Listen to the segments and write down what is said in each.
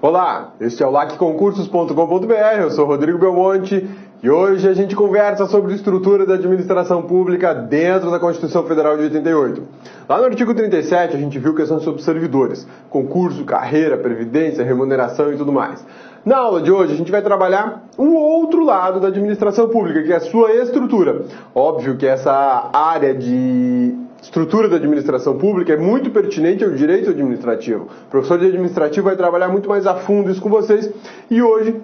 Olá, este é o lacconcursos.com.br, eu sou Rodrigo Belmonte e hoje a gente conversa sobre a estrutura da administração pública dentro da Constituição Federal de 88. Lá no artigo 37 a gente viu questões sobre servidores, concurso, carreira, previdência, remuneração e tudo mais. Na aula de hoje a gente vai trabalhar um outro lado da administração pública, que é a sua estrutura. Óbvio que essa área de estrutura da administração pública é muito pertinente ao direito administrativo. O professor de administrativo vai trabalhar muito mais a fundo isso com vocês e hoje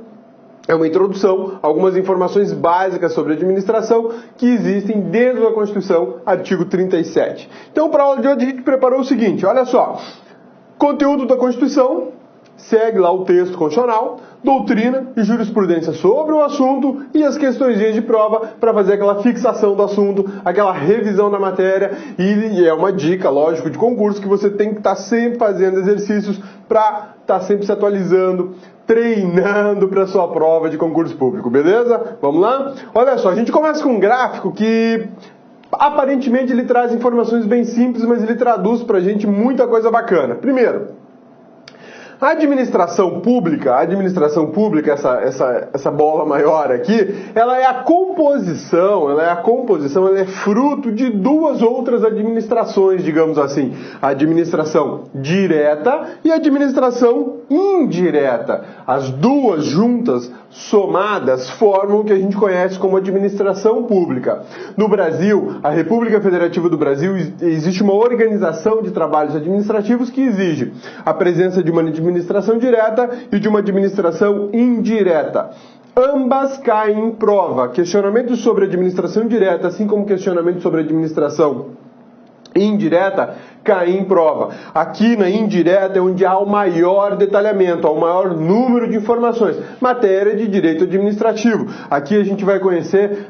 é uma introdução a algumas informações básicas sobre administração que existem dentro da Constituição, artigo 37. Então, para a aula de hoje a gente preparou o seguinte, olha só, conteúdo da Constituição, segue lá o texto constitucional, doutrina e jurisprudência sobre o assunto e as questõezinhas de prova para fazer aquela fixação do assunto, aquela revisão da matéria e é uma dica, lógico, de concurso que você tem que estar sempre fazendo exercícios para estar sempre se atualizando, treinando para sua prova de concurso público, beleza? Vamos lá? Olha só, a gente começa com um gráfico que aparentemente ele traz informações bem simples, mas ele traduz para a gente muita coisa bacana. Primeiro, a administração pública, essa bola maior aqui, ela é fruto de duas outras administrações, digamos assim. A administração direta e a administração indireta. As duas juntas, somadas, formam o que a gente conhece como administração pública. No Brasil, a República Federativa do Brasil, existe uma organização de trabalhos administrativos que exige a presença de uma administração direta e de uma administração indireta. Ambas caem em prova. Questionamentos sobre administração direta, assim como questionamentos sobre administração indireta, caem em prova. Aqui na indireta é onde há o maior detalhamento, há o maior número de informações. Matéria de direito administrativo. Aqui a gente vai conhecer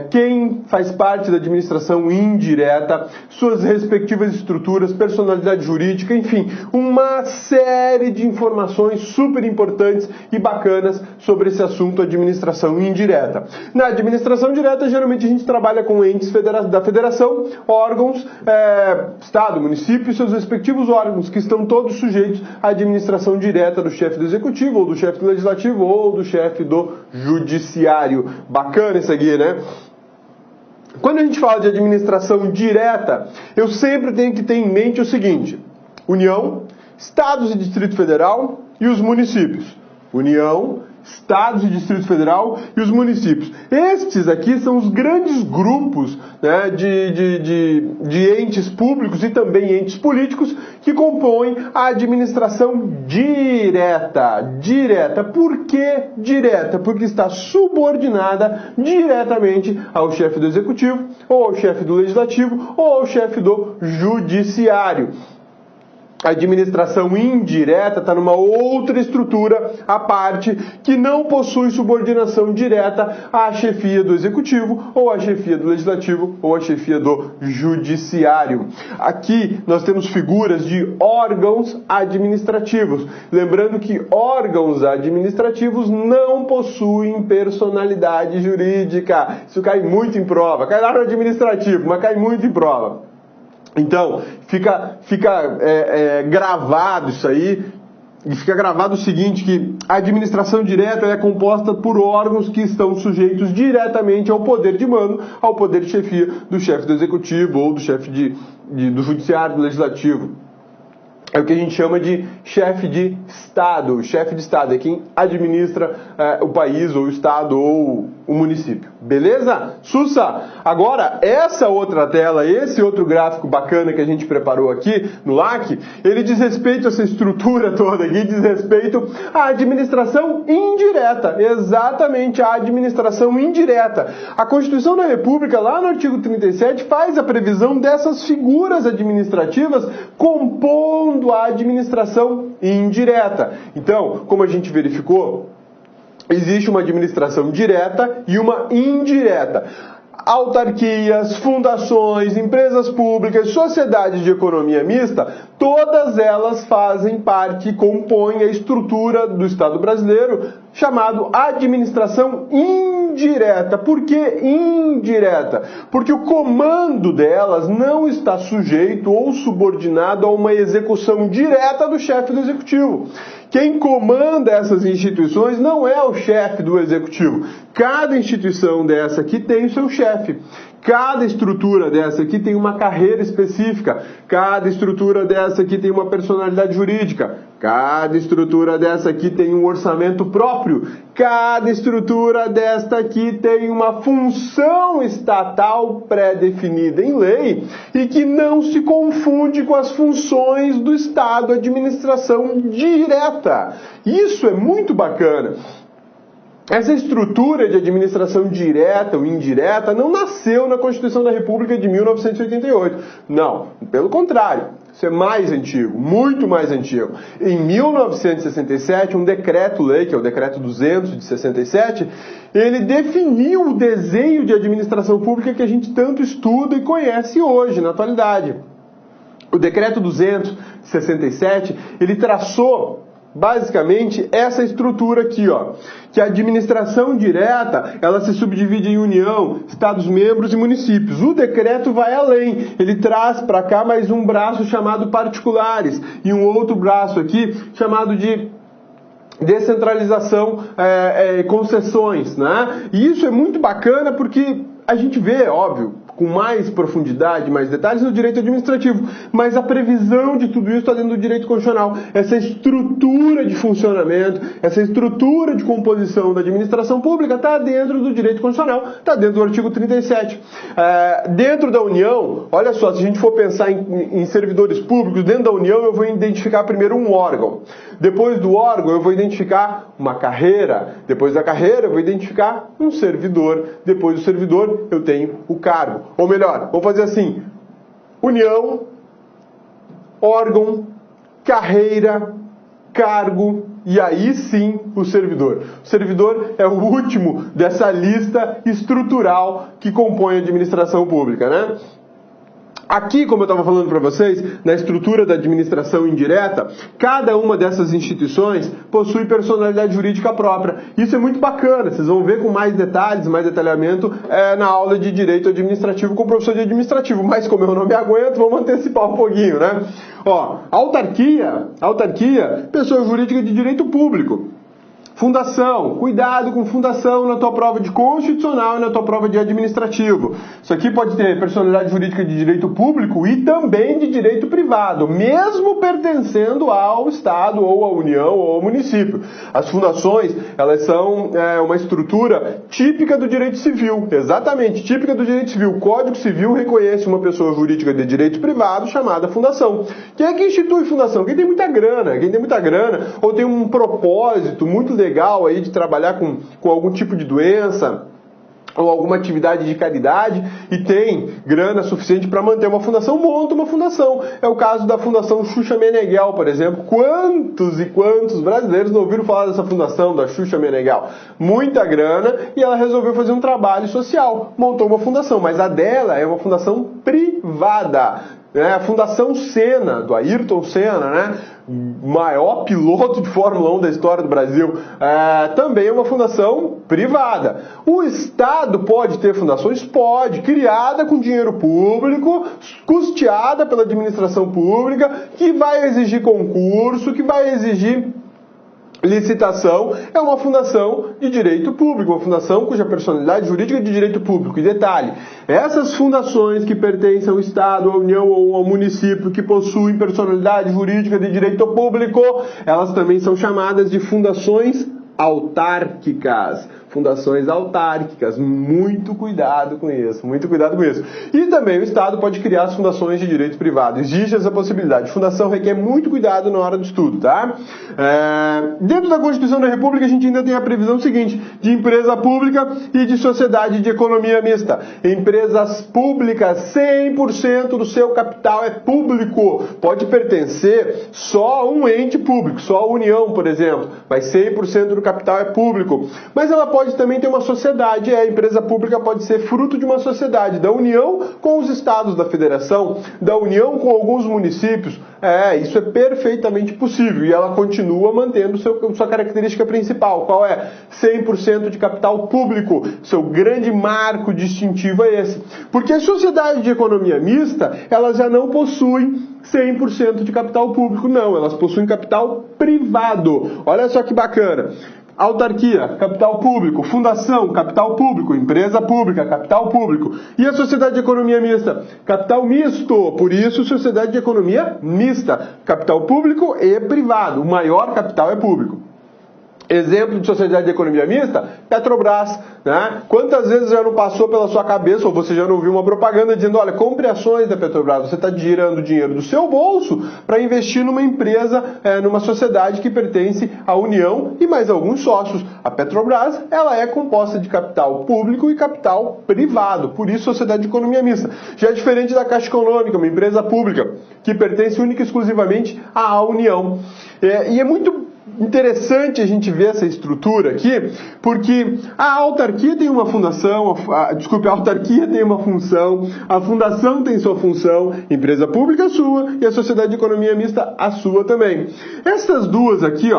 quem faz parte da administração indireta, suas respectivas estruturas, personalidade jurídica, enfim, uma série de informações super importantes e bacanas sobre esse assunto administração indireta. Na administração direta, geralmente a gente trabalha com entes da federação, órgãos, Estado, município e seus respectivos órgãos, que estão todos sujeitos à administração direta do chefe do executivo, ou do chefe do legislativo, ou do chefe do judiciário. Bacana isso aqui, né? Quando a gente fala de administração direta, eu sempre tenho que ter em mente o seguinte: União, Estados e Distrito Federal e os municípios. União, Estados e Distrito Federal e os municípios. Estes aqui são os grandes grupos, né, de entes públicos e também entes políticos que compõem a administração direta. Direta. Por que direta? Porque está subordinada diretamente ao chefe do executivo, ou ao chefe do legislativo, ou ao chefe do judiciário. A administração indireta está numa outra estrutura à parte que não possui subordinação direta à chefia do executivo, ou à chefia do legislativo, ou à chefia do judiciário. Aqui nós temos figuras de órgãos administrativos. Lembrando que órgãos administrativos não possuem personalidade jurídica. Isso cai muito em prova. Cai lá no administrativo, mas cai muito em prova. Então, fica gravado isso aí, e fica gravado o seguinte, que a administração direta é composta por órgãos que estão sujeitos diretamente ao poder de mando, ao poder de chefia do chefe do executivo ou do chefe do judiciário, do legislativo. É o que a gente chama de chefe de Estado. O chefe de Estado é quem administra o país, ou o Estado, ou o município. Beleza? Sussa! Agora, essa outra tela, esse outro gráfico bacana que a gente preparou aqui no LAC, ele diz respeito a essa estrutura toda aqui, diz respeito à administração indireta. Exatamente, a administração indireta. A Constituição da República, lá no artigo 37, faz a previsão dessas figuras administrativas compondo a administração indireta. Então, como a gente verificou, existe uma administração direta e uma indireta. Autarquias, fundações, empresas públicas, sociedades de economia mista, todas elas fazem parte, compõem a estrutura do Estado brasileiro, chamado administração indireta. Por que indireta? Porque o comando delas não está sujeito ou subordinado a uma execução direta do chefe do executivo. Quem comanda essas instituições não é o chefe do executivo. Cada instituição dessa aqui tem o seu chefe. Cada estrutura dessa aqui tem uma carreira específica. Cada estrutura dessa aqui tem uma personalidade jurídica. Cada estrutura dessa aqui tem um orçamento próprio. Cada estrutura desta aqui tem uma função estatal pré-definida em lei e que não se confunde com as funções do Estado, administração direta. Isso é muito bacana. Essa estrutura de administração direta ou indireta não nasceu na Constituição da República de 1988. Não, pelo contrário, isso é mais antigo, muito mais antigo. Em 1967, um decreto-lei, que é o Decreto 200 de 67, ele definiu o desenho de administração pública que a gente tanto estuda e conhece hoje, na atualidade. O Decreto 200 de 67, ele traçou basicamente essa estrutura aqui, ó, que a administração direta, ela se subdivide em União, Estados-membros e municípios. O decreto vai além, ele traz para cá mais um braço chamado particulares e um outro braço aqui chamado de descentralização e concessões, né? E isso é muito bacana porque a gente vê, óbvio, com mais profundidade, mais detalhes no direito administrativo, mas a previsão de tudo isso está dentro do direito constitucional. Essa estrutura de funcionamento, essa estrutura de composição da administração pública está dentro do direito constitucional, está dentro do artigo 37. Dentro da União, olha só, se a gente for pensar em servidores públicos, dentro da União eu vou identificar primeiro um órgão. Depois do órgão eu vou identificar uma carreira. Depois da carreira eu vou identificar um servidor. Depois do servidor eu tenho o cargo. Ou melhor, vou fazer assim: União, órgão, carreira, cargo e aí sim o servidor. O servidor é o último dessa lista estrutural que compõe a administração pública, né? Aqui, como eu estava falando para vocês, na estrutura da administração indireta, cada uma dessas instituições possui personalidade jurídica própria. Isso é muito bacana, vocês vão ver com mais detalhes, mais detalhamento na aula de Direito Administrativo com o professor de Administrativo. Mas como eu não me aguento, vamos antecipar um pouquinho, né? Ó, autarquia, pessoa jurídica de direito público. Fundação, cuidado com fundação na tua prova de constitucional e na tua prova de administrativo. Isso aqui pode ter personalidade jurídica de direito público e também de direito privado, mesmo pertencendo ao Estado ou à União ou ao município. As fundações, elas são uma estrutura típica do direito civil, exatamente, típica do direito civil. O Código Civil reconhece uma pessoa jurídica de direito privado chamada fundação. Quem é que institui fundação? Quem tem muita grana, ou tem um propósito muito legal aí de trabalhar com algum tipo de doença ou alguma atividade de caridade e tem grana suficiente para manter uma fundação, monta uma fundação. É o caso da Fundação Xuxa Meneghel, por exemplo. Quantos e quantos brasileiros não ouviram falar dessa fundação, da Xuxa Meneghel? Muita grana e ela resolveu fazer um trabalho social, montou uma fundação, mas a dela é uma fundação privada. A Fundação Senna, do Ayrton Senna, né? Maior piloto de Fórmula 1 da história do Brasil, também é uma fundação privada. O Estado pode ter fundações? Pode, criada com dinheiro público, custeada pela administração pública, que vai exigir concurso, que vai exigir licitação. É uma fundação de direito público, uma fundação cuja personalidade jurídica é de direito público. E detalhe, essas fundações que pertencem ao Estado, à União ou ao município que possuem personalidade jurídica de direito público, elas também são chamadas de fundações autárquicas. Fundações autárquicas, muito cuidado com isso, muito cuidado com isso. E também o Estado pode criar as fundações de direito privado, existe essa possibilidade. Fundação requer muito cuidado na hora do estudo, tá? Dentro da Constituição da República a gente ainda tem a previsão seguinte, de empresa pública e de sociedade de economia mista. Empresas públicas, 100% do seu capital é público, pode pertencer só a um ente público, só a União, por exemplo, mas 100% do capital é público. Mas ela pode pode também ter uma sociedade, a empresa pública pode ser fruto de uma sociedade, da união com os estados da federação, da união com alguns municípios. Isso é perfeitamente possível e ela continua mantendo sua característica principal. Qual é? 100% de capital público. Seu grande marco distintivo é esse. Porque as sociedades de economia mista, elas já não possuem 100% de capital público, não. Elas possuem capital privado. Olha só que bacana. Autarquia, capital público. Fundação, capital público. Empresa pública, capital público. E a sociedade de economia mista? Capital misto. Por isso, sociedade de economia mista. Capital público e privado. O maior capital é público. Exemplo de sociedade de economia mista, Petrobras, né? Quantas vezes já não passou pela sua cabeça, ou você já não viu uma propaganda dizendo, olha, compre ações da Petrobras, você está tirando dinheiro do seu bolso para investir numa empresa, numa sociedade que pertence à União e mais alguns sócios. A Petrobras, ela é composta de capital público e capital privado, por isso sociedade de economia mista. Já é diferente da Caixa Econômica, uma empresa pública, que pertence única e exclusivamente à União. E é muito interessante a gente ver essa estrutura aqui, porque a autarquia tem uma fundação, a autarquia tem uma função, a fundação tem sua função, empresa pública a sua e a sociedade de economia mista a sua também. Essas duas aqui,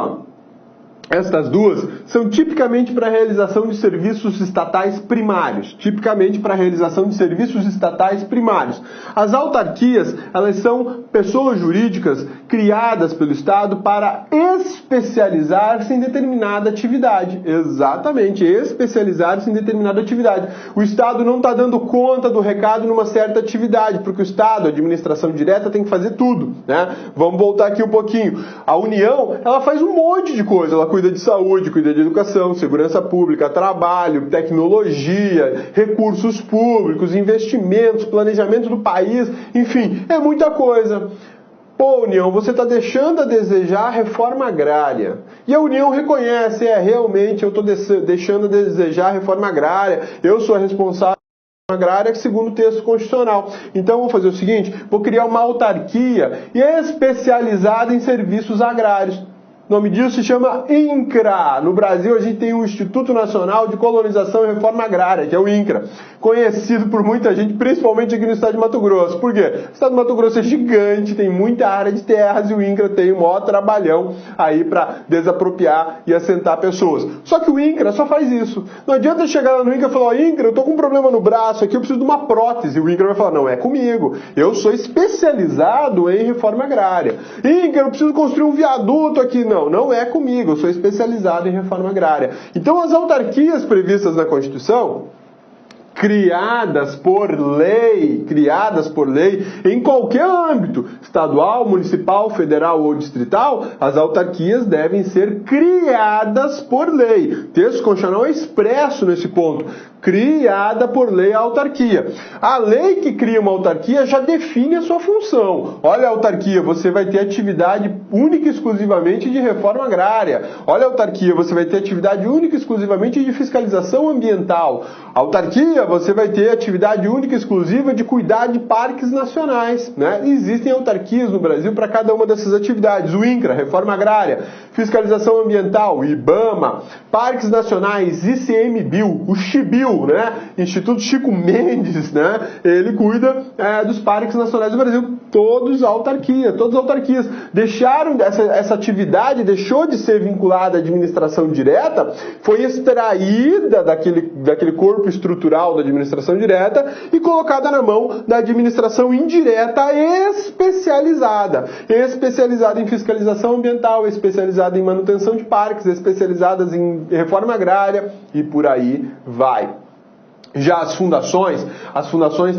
estas duas são tipicamente para a realização de serviços estatais primários. Tipicamente para a realização de serviços estatais primários. As autarquias, elas são pessoas jurídicas criadas pelo Estado para especializar-se em determinada atividade. Exatamente, especializar-se em determinada atividade. O Estado não está dando conta do recado numa certa atividade, porque o Estado, a administração direta, tem que fazer tudo, né? Vamos voltar aqui um pouquinho. A União, ela faz um monte de coisa. Ela cuida de saúde, cuida de educação, segurança pública, trabalho, tecnologia, recursos públicos, investimentos, planejamento do país, enfim, é muita coisa. Pô, União, você está deixando a desejar a reforma agrária. E a União reconhece, realmente eu estou deixando a desejar a reforma agrária, eu sou a responsável agrária segundo o texto constitucional. Então vou fazer o seguinte, vou criar uma autarquia especializada em serviços agrários. O nome disso se chama INCRA. No Brasil a gente tem o Instituto Nacional de Colonização e Reforma Agrária, que é o INCRA, conhecido por muita gente, principalmente aqui no estado de Mato Grosso. Por quê? O estado de Mato Grosso é gigante, tem muita área de terras e o INCRA tem o maior trabalhão aí para desapropriar e assentar pessoas. Só que o INCRA só faz isso. Não adianta chegar lá no INCRA e falar, INCRA, eu tô com um problema no braço aqui, eu preciso de uma prótese. O INCRA vai falar, não é comigo, eu sou especializado em reforma agrária. INCRA, eu preciso construir um viaduto aqui. Não é comigo, eu sou especializado em reforma agrária. Então as autarquias previstas na Constituição, criadas por lei, em qualquer âmbito, estadual, municipal, federal ou distrital, as autarquias devem ser criadas por lei. O texto constitucional é expresso nesse ponto. Criada por lei a autarquia. A lei que cria uma autarquia já define a sua função. Olha a autarquia, você vai ter atividade única e exclusivamente de reforma agrária. Olha a autarquia, você vai ter atividade única e exclusivamente de fiscalização ambiental. A autarquia, você vai ter atividade única e exclusiva de cuidar de parques nacionais, né? Existem autarquias no Brasil para cada uma dessas atividades. O INCRA, reforma agrária, fiscalização ambiental, IBAMA, parques nacionais, ICMBio, o CHIBio, né? Instituto Chico Mendes, né? Ele cuida dos parques nacionais do Brasil. Todas autarquias. Deixaram essa atividade, deixou de ser vinculada à administração direta, foi extraída daquele corpo estrutural da administração direta e colocada na mão da administração indireta especializada em fiscalização ambiental, especializada em manutenção de parques, especializadas em reforma agrária e por aí vai. Já as fundações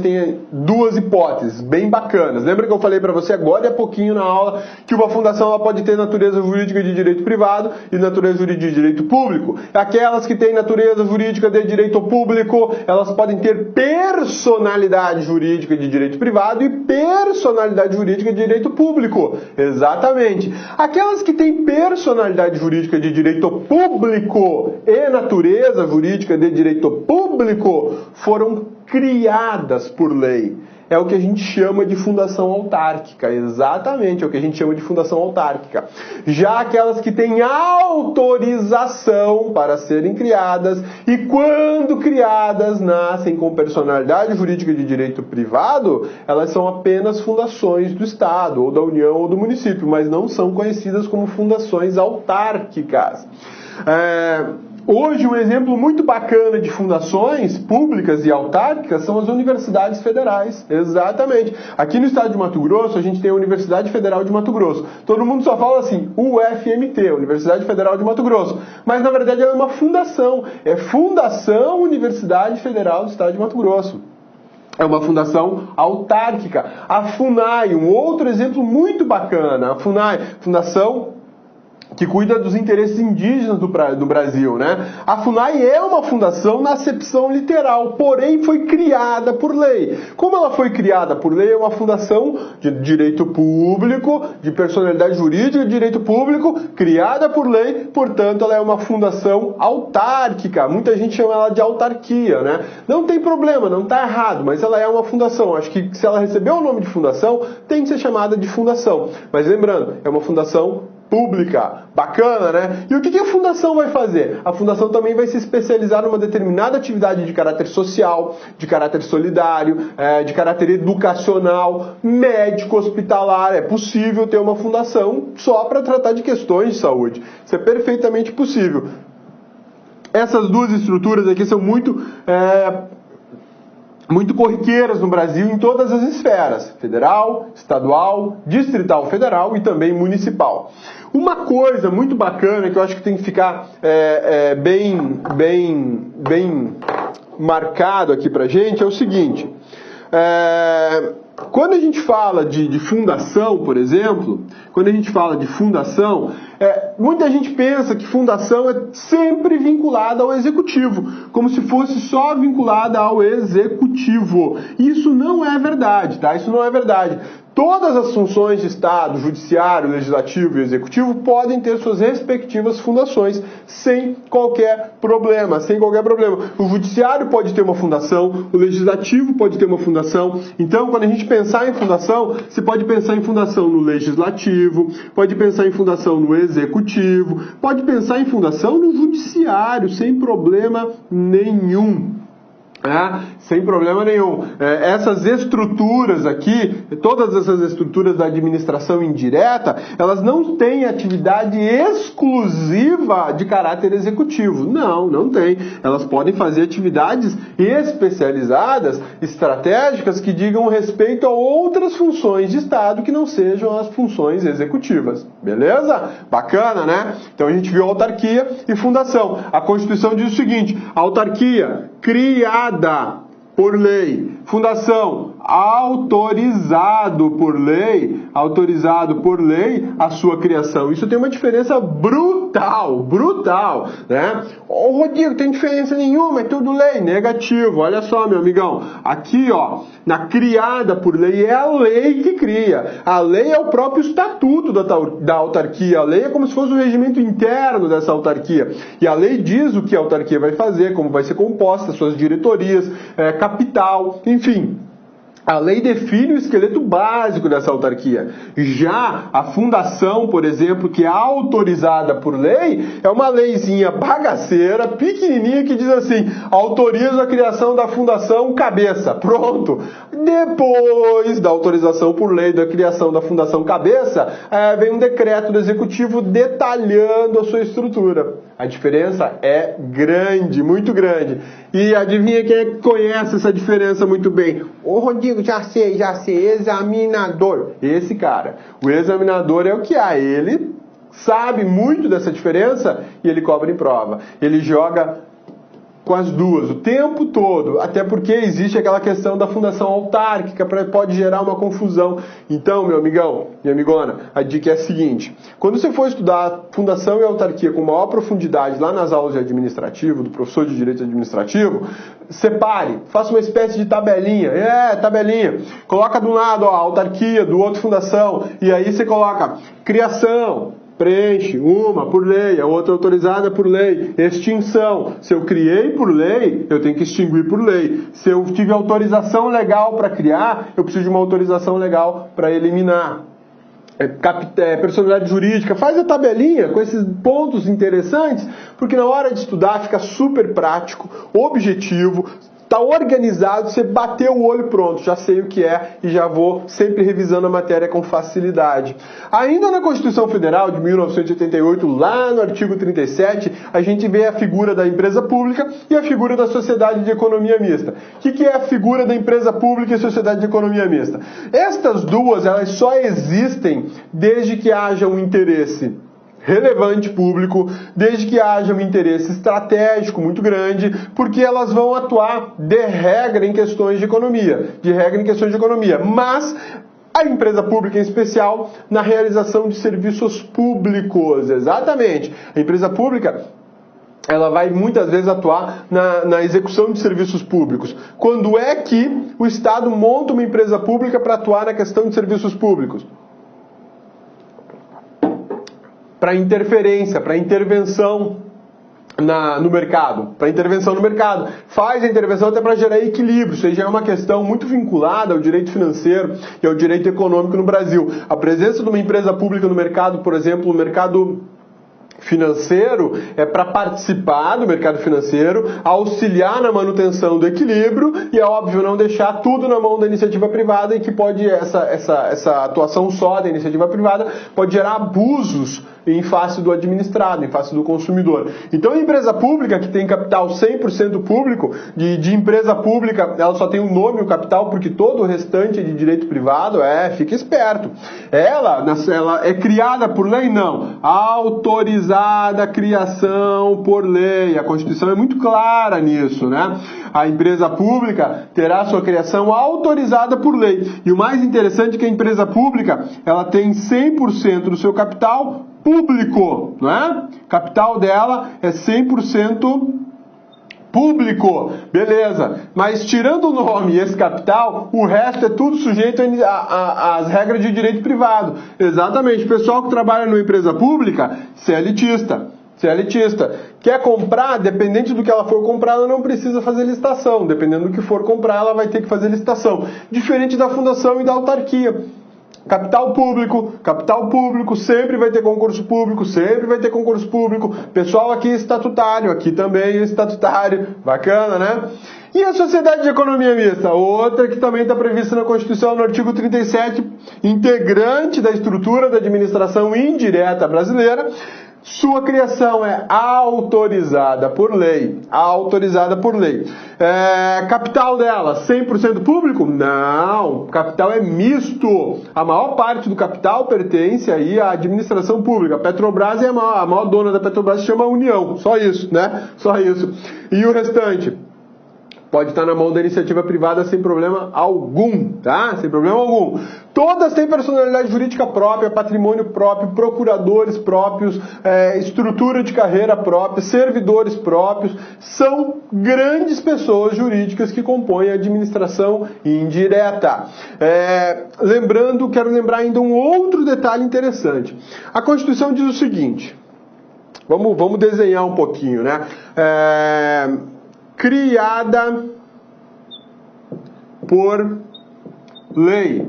têm duas hipóteses bem bacanas. Lembra que eu falei para você agora e há pouquinho na aula que uma fundação ela pode ter natureza jurídica de direito privado e natureza jurídica de direito público. Aquelas que têm natureza jurídica de direito público, elas podem ter personalidade jurídica de direito privado e personalidade jurídica de direito público. Exatamente. Aquelas que têm personalidade jurídica de direito público e natureza jurídica de direito público foram criadas por lei. é o que a gente chama de fundação autárquica, exatamente, é o que a gente chama de fundação autárquica. Já aquelas que têm autorização para serem criadas e quando criadas nascem com personalidade jurídica de direito privado, elas são apenas fundações do Estado, ou da União ou do município, mas não são conhecidas como fundações autárquicas. Hoje, um exemplo muito bacana de fundações públicas e autárquicas são as universidades federais. Exatamente. Aqui no estado de Mato Grosso, a gente tem a Universidade Federal de Mato Grosso. Todo mundo só fala assim, UFMT, Universidade Federal de Mato Grosso. Mas, na verdade, ela é uma fundação. É Fundação Universidade Federal do Estado de Mato Grosso. É uma fundação autárquica. A FUNAI, um outro exemplo muito bacana. A FUNAI, Fundação que cuida dos interesses indígenas do Brasil, né? A FUNAI é uma fundação na acepção literal, porém foi criada por lei. Como ela foi criada por lei, é uma fundação de direito público, de personalidade jurídica de direito público, criada por lei, portanto ela é uma fundação autárquica. Muita gente chama ela de autarquia, né? Não tem problema, não está errado, mas ela é uma fundação. Acho que se ela recebeu o nome de fundação, tem que ser chamada de fundação. Mas lembrando, é uma fundação pública. Bacana, né? E o que a fundação vai fazer? A fundação também vai se especializar numa determinada atividade de caráter social, de caráter solidário, de caráter educacional, médico, hospitalar. É possível ter uma fundação só para tratar de questões de saúde. Isso é perfeitamente possível. Essas duas estruturas aqui são muito corriqueiras no Brasil em todas as esferas, federal, estadual, distrital federal e também municipal. Uma coisa muito bacana que eu acho que tem que ficar bem marcado aqui pra gente é o seguinte, quando a gente fala de fundação, por exemplo, quando a gente fala de fundação, muita gente pensa que fundação é sempre vinculada ao executivo, como se fosse só vinculada ao executivo. Isso não é verdade, tá? Isso não é verdade. Todas as funções de Estado, judiciário, legislativo e executivo podem ter suas respectivas fundações sem qualquer problema, O judiciário pode ter uma fundação, o legislativo pode ter uma fundação. Então, quando a gente pensar em fundação, você pode pensar em fundação no legislativo, pode pensar em fundação no executivo, pode pensar em fundação no judiciário, sem problema nenhum. Sem problema nenhum. Essas estruturas aqui, todas essas estruturas da administração indireta, elas não têm atividade exclusiva de caráter executivo. Não tem. Elas podem fazer atividades especializadas, estratégicas, que digam respeito a outras funções de Estado que não sejam as funções executivas. Beleza? Bacana, né? Então a gente viu autarquia e fundação. A Constituição diz o seguinte, a autarquia criada por lei, fundação autorizado por lei a sua criação. Isso tem uma diferença brutal, né? Ô Rodrigo, tem diferença nenhuma, é tudo lei. Negativo, olha só, meu amigão. Aqui, ó, na criada por lei, é a lei que cria. A lei é o próprio estatuto da autarquia. A lei é como se fosse o regimento interno dessa autarquia. E a lei diz o que a autarquia vai fazer, como vai ser composta, suas diretorias, capital, enfim. A lei define o esqueleto básico dessa autarquia. Já a fundação, por exemplo, que é autorizada por lei, é uma leizinha bagaceira, pequenininha, que diz assim, autoriza a criação da fundação cabeça. Pronto. Depois da autorização por lei da criação da fundação cabeça, vem um decreto do executivo detalhando a sua estrutura. A diferença é grande, muito grande. E adivinha quem é que conhece essa diferença muito bem? Ô Rodrigo, já sei, examinador. Esse cara. O examinador é o que há. Ele sabe muito dessa diferença e ele cobra em prova. Ele joga com as duas, o tempo todo, até porque existe aquela questão da fundação autárquica, pode gerar uma confusão. Então, meu amigão, minha amigona, a dica é a seguinte, quando você for estudar fundação e autarquia com maior profundidade lá nas aulas de administrativo, do professor de direito administrativo, separe, faça uma espécie de tabelinha, tabelinha, coloca de um lado a autarquia, do outro fundação, e aí você coloca criação, Preenche uma por lei, a outra autorizada por lei. Extinção. Se eu criei por lei, eu tenho que extinguir por lei. Se eu tive autorização legal para criar, eu preciso de uma autorização legal para eliminar. Personalidade jurídica, faz a tabelinha com esses pontos interessantes, porque na hora de estudar fica super prático, objetivo, está organizado, você bateu o olho, pronto, já sei o que é e já vou sempre revisando a matéria com facilidade. Ainda na Constituição Federal de 1988, lá no artigo 37, a gente vê a figura da empresa pública e a figura da sociedade de economia mista. O que é a figura da empresa pública e sociedade de economia mista? Estas duas, elas só existem desde que haja um interesse relevante público, desde que haja um interesse estratégico muito grande, porque elas vão atuar de regra em questões de economia, mas a empresa pública em especial na realização de serviços públicos, exatamente. A empresa pública, ela vai muitas vezes atuar na execução de serviços públicos. Quando é que o Estado monta uma empresa pública para atuar na questão de serviços públicos? Para interferência, para intervenção no mercado. Faz a intervenção até para gerar equilíbrio. Isso aí já é uma questão muito vinculada ao direito financeiro e ao direito econômico no Brasil. A presença de uma empresa pública no mercado, por exemplo, no mercado financeiro, é para participar do mercado financeiro, auxiliar na manutenção do equilíbrio e, é óbvio, não deixar tudo na mão da iniciativa privada e que pode, essa atuação só da iniciativa privada pode gerar abusos em face do administrado, em face do consumidor. Então, a empresa pública que tem capital 100% público, de empresa pública, ela só tem um nome, o capital, porque todo o restante é de direito privado, fica esperto. Ela é criada por lei? Não. Autorizada criação por lei. A Constituição é muito clara nisso, né? A empresa pública terá sua criação autorizada por lei. E o mais interessante é que a empresa pública, ela tem 100% do seu capital público, não é? Capital dela é 100% público, beleza. Mas tirando o nome e esse capital, o resto é tudo sujeito às regras de direito privado. Exatamente. O pessoal que trabalha numa empresa pública, CLTista. Quer comprar, dependente do que ela for comprar, ela não precisa fazer licitação. Dependendo do que for comprar, ela vai ter que fazer licitação. Diferente da fundação e da autarquia. Capital público, sempre vai ter concurso público, pessoal aqui estatutário, aqui também é estatutário, bacana, né? E a sociedade de economia mista, outra que também está prevista na Constituição, no artigo 37, integrante da estrutura da administração indireta brasileira. Sua criação é autorizada por lei. Capital dela, 100% público? Não, capital é misto. A maior parte do capital pertence aí à administração pública. A Petrobras é a maior dona da Petrobras, se chama União. Só isso, né? Só isso. E o restante? Pode estar na mão da iniciativa privada sem problema algum, tá? Sem problema algum. Todas têm personalidade jurídica própria, patrimônio próprio, procuradores próprios, estrutura de carreira própria, servidores próprios. São grandes pessoas jurídicas que compõem a administração indireta. Quero lembrar ainda um outro detalhe interessante. A Constituição diz o seguinte, vamos desenhar um pouquinho, né? Criada por lei.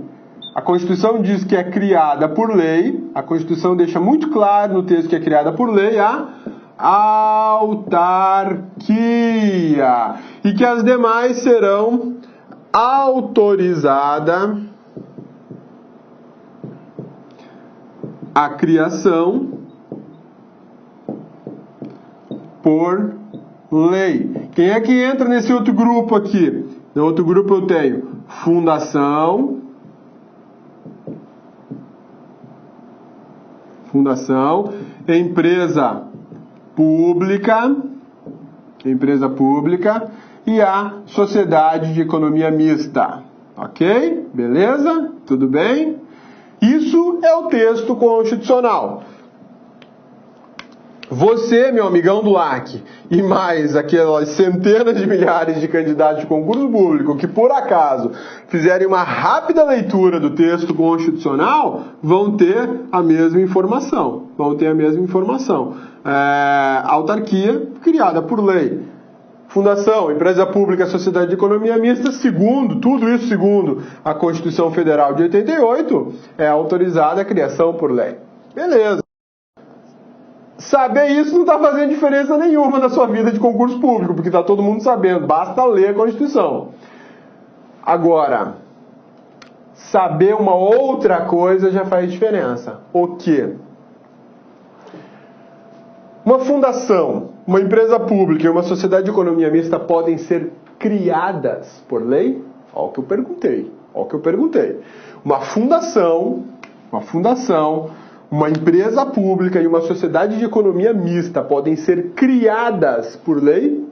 A Constituição diz que é criada por lei. A Constituição deixa muito claro no texto que é criada por lei a autarquia. E que as demais serão autorizadas a criação por lei. Quem é que entra nesse outro grupo aqui? No outro grupo eu tenho fundação, empresa pública e a sociedade de economia mista. Ok? Beleza? Tudo bem? Isso é o texto constitucional. Você, meu amigão do LAC, e mais aquelas centenas de milhares de candidatos de concurso público que, por acaso, fizerem uma rápida leitura do texto constitucional, vão ter a mesma informação. Autarquia criada por lei. Fundação, empresa pública, sociedade de economia mista, tudo isso segundo a Constituição Federal de 88, é autorizada a criação por lei. Beleza. Saber isso não está fazendo diferença nenhuma na sua vida de concurso público, porque está todo mundo sabendo, basta ler a Constituição. Agora, saber uma outra coisa já faz diferença. O quê? Uma fundação, uma empresa pública e uma sociedade de economia mista podem ser criadas por lei? Olha o que eu perguntei. Uma fundação, uma empresa pública e uma sociedade de economia mista podem ser criadas por lei?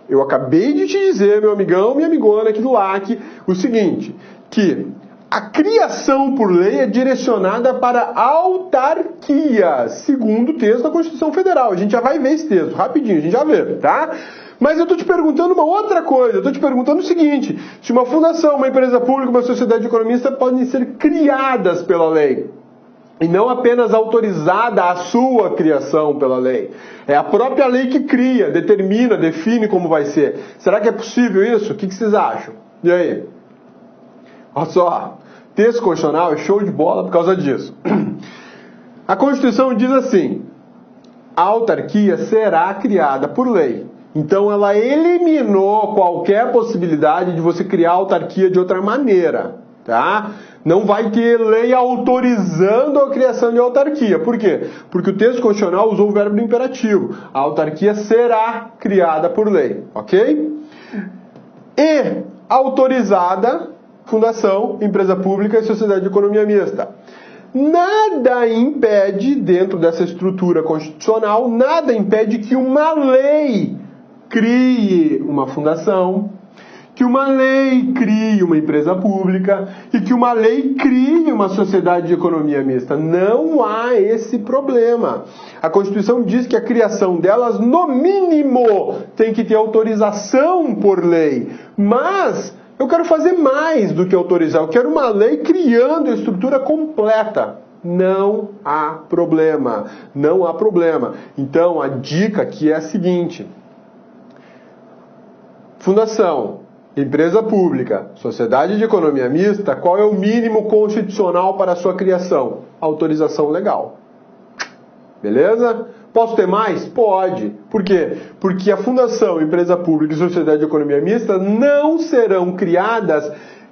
Eu acabei de te dizer, meu amigão, minha amigona aqui do LAC, o seguinte, que a criação por lei é direcionada para autarquias, segundo o texto da Constituição Federal. A gente já vai ver esse texto, rapidinho, a gente já vê, tá? Mas eu estou te perguntando uma outra coisa, eu estou te perguntando o seguinte, se uma fundação, uma empresa pública, uma sociedade economista podem ser criadas pela lei, e não apenas autorizada a sua criação pela lei. É a própria lei que cria, determina, define como vai ser. Será que é possível isso? O que vocês acham? E aí? Olha só, texto constitucional é show de bola por causa disso. A Constituição diz assim, a autarquia será criada por lei. Então ela eliminou qualquer possibilidade de você criar autarquia de outra maneira, tá? Não vai ter lei autorizando a criação de autarquia. Por quê? Porque o texto constitucional usou o verbo do imperativo. A autarquia será criada por lei, ok? E autorizada, fundação, empresa pública e sociedade de economia mista. Nada impede, dentro dessa estrutura constitucional, nada impede que uma lei crie uma fundação, que uma lei crie uma empresa pública e que uma lei crie uma sociedade de economia mista. Não há esse problema. A Constituição diz que a criação delas, no mínimo, tem que ter autorização por lei. Mas eu quero fazer mais do que autorizar. Eu quero uma lei criando a estrutura completa. Não há problema. Não há problema. Então, a dica aqui é a seguinte. Fundação, empresa pública, sociedade de economia mista, qual é o mínimo constitucional para a sua criação? Autorização legal. Beleza? Posso ter mais? Pode. Por quê? Porque a fundação, empresa pública e sociedade de economia mista não serão criadas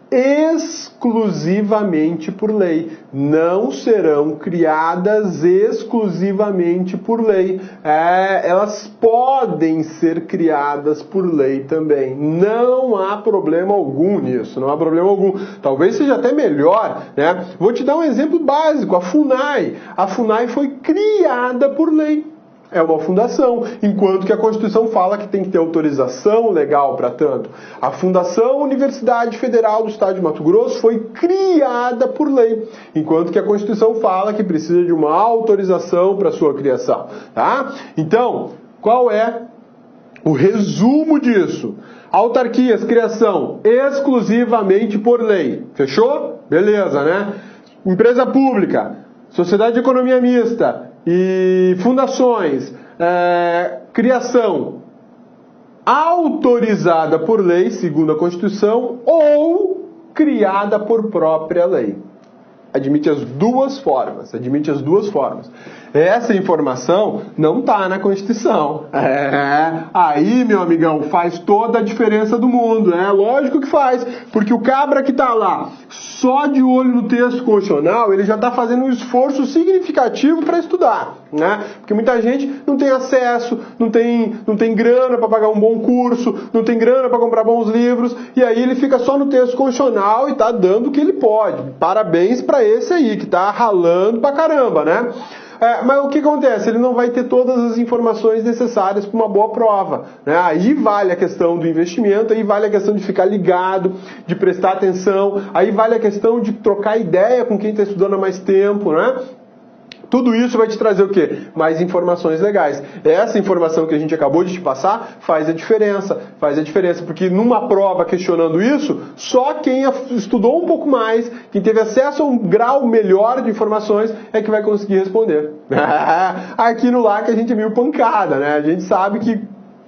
exclusivamente por lei. Não serão criadas exclusivamente por lei. Elas podem ser criadas por lei também. Não há problema algum nisso. Não há problema algum. Talvez seja até melhor, né? Vou te dar um exemplo básico. A FUNAI. A FUNAI foi criada por lei. É uma fundação, enquanto que a Constituição fala que tem que ter autorização legal para tanto. A Fundação Universidade Federal do Estado de Mato Grosso foi criada por lei, enquanto que a Constituição fala que precisa de uma autorização para sua criação, tá? Então, qual é o resumo disso? Autarquias, criação exclusivamente por lei. Fechou? Beleza, né? Empresa pública, sociedade de economia mista e fundações, criação autorizada por lei, segundo a Constituição, ou criada por própria lei. Admite as duas formas. Essa informação não está na Constituição. Aí, meu amigão, faz toda a diferença do mundo. Lógico que faz, porque o cabra que está lá, só de olho no texto constitucional, ele já está fazendo um esforço significativo para estudar, né? Porque muita gente não tem acesso, não tem grana para pagar um bom curso, não tem grana para comprar bons livros, e aí ele fica só no texto constitucional e está dando o que ele pode. Parabéns para esse aí, que está ralando pra caramba, né? Mas o que acontece? Ele não vai ter todas as informações necessárias para uma boa prova, né? Aí vale a questão do investimento, aí vale a questão de ficar ligado, de prestar atenção, aí vale a questão de trocar ideia com quem está estudando há mais tempo, né? Tudo isso vai te trazer o quê? Mais informações legais. Essa informação que a gente acabou de te passar faz a diferença. Faz a diferença, porque numa prova questionando isso, só quem estudou um pouco mais, quem teve acesso a um grau melhor de informações, é que vai conseguir responder. Aqui no LAC a gente é meio pancada, né? A gente sabe que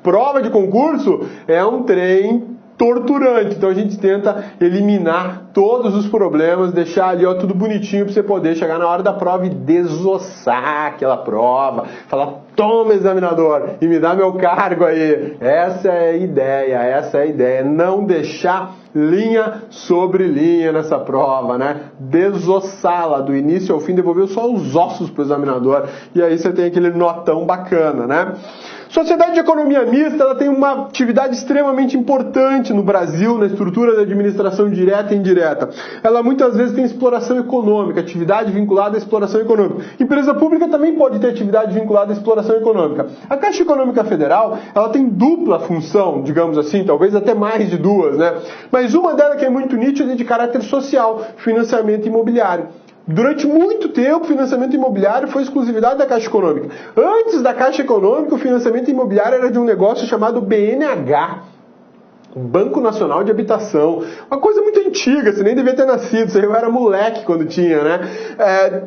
prova de concurso é um trem torturante, então a gente tenta eliminar todos os problemas, deixar ali ó, tudo bonitinho para você poder chegar na hora da prova e desossar aquela prova, falar, toma examinador e me dá meu cargo aí. Essa é a ideia, não deixar linha sobre linha nessa prova, né? Desossá-la do início ao fim, devolver só os ossos para o examinador e aí você tem aquele notão bacana, né? Sociedade de economia mista, ela tem uma atividade extremamente importante no Brasil, na estrutura da administração direta e indireta. Ela muitas vezes tem exploração econômica, atividade vinculada à exploração econômica. Empresa pública também pode ter atividade vinculada à exploração econômica. A Caixa Econômica Federal, ela tem dupla função, digamos assim, talvez até mais de duas, né? Mas uma delas que é muito nítida é de caráter social, financiamento imobiliário. Durante muito tempo, o financiamento imobiliário foi exclusividade da Caixa Econômica. Antes da Caixa Econômica, o financiamento imobiliário era de um negócio chamado BNH, Banco Nacional de Habitação. Uma coisa muito antiga, você nem devia ter nascido, você era moleque quando tinha, né?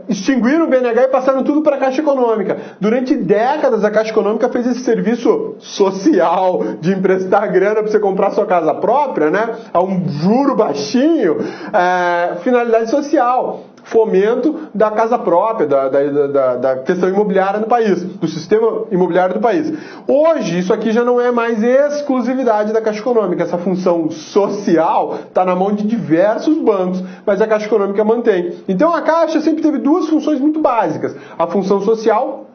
Extinguiram o BNH e passaram tudo para a Caixa Econômica. Durante décadas, a Caixa Econômica fez esse serviço social de emprestar grana para você comprar sua casa própria, né? A um juro baixinho, finalidade social. Fomento da casa própria, da questão imobiliária no país, do sistema imobiliário do país. Hoje, isso aqui já não é mais exclusividade da Caixa Econômica. Essa função social está na mão de diversos bancos, mas a Caixa Econômica mantém. Então, a Caixa sempre teve duas funções muito básicas. A função social,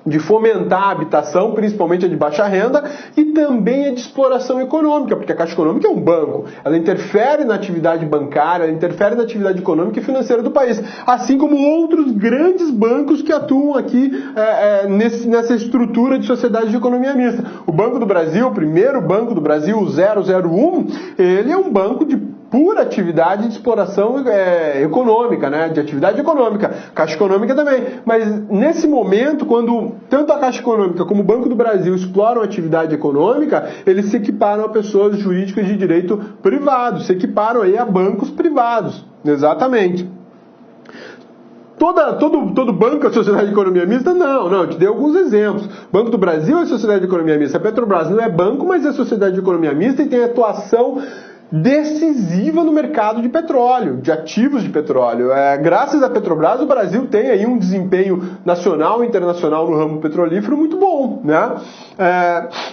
de fomentar a habitação, principalmente a de baixa renda, e também a de exploração econômica, porque a Caixa Econômica é um banco, ela interfere na atividade bancária, ela interfere na atividade econômica e financeira do país, assim como outros grandes bancos que atuam aqui nessa estrutura de sociedade de economia mista. O Banco do Brasil, o primeiro Banco do Brasil, o 001, ele é um banco de pura atividade de exploração econômica, né? De atividade econômica, Caixa Econômica também. Mas nesse momento, quando tanto a Caixa Econômica como o Banco do Brasil exploram atividade econômica, eles se equiparam a pessoas jurídicas de direito privado, se equiparam aí a bancos privados, exatamente. Todo banco é sociedade de economia mista? Não, eu te dei alguns exemplos. Banco do Brasil é sociedade de economia mista, a Petrobras não é banco, mas é sociedade de economia mista e tem atuação decisiva no mercado de petróleo, de ativos de petróleo. Graças à Petrobras, o Brasil tem aí um desempenho nacional e internacional no ramo petrolífero muito bom, né?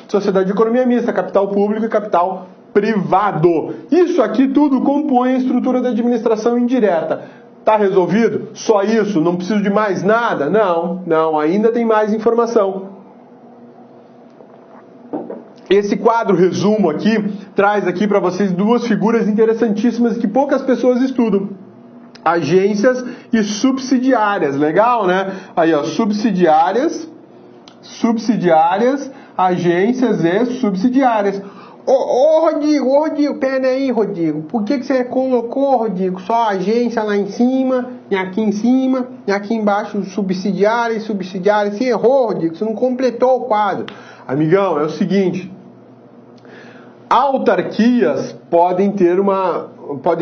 Sociedade de economia mista, capital público e capital privado. Isso aqui tudo compõe a estrutura da administração indireta. Tá resolvido? Só isso? Não preciso de mais nada? Não, ainda tem mais informação. Esse quadro resumo aqui traz aqui para vocês duas figuras interessantíssimas que poucas pessoas estudam. Agências e subsidiárias. Legal, né? Aí, ó, subsidiárias, agências e subsidiárias. Rodrigo, pera aí, Rodrigo. Por que você colocou, Rodrigo, só a agência lá em cima, e aqui em cima, e aqui embaixo subsidiárias? Você errou, Rodrigo, você não completou o quadro. Amigão, é o seguinte, autarquias podem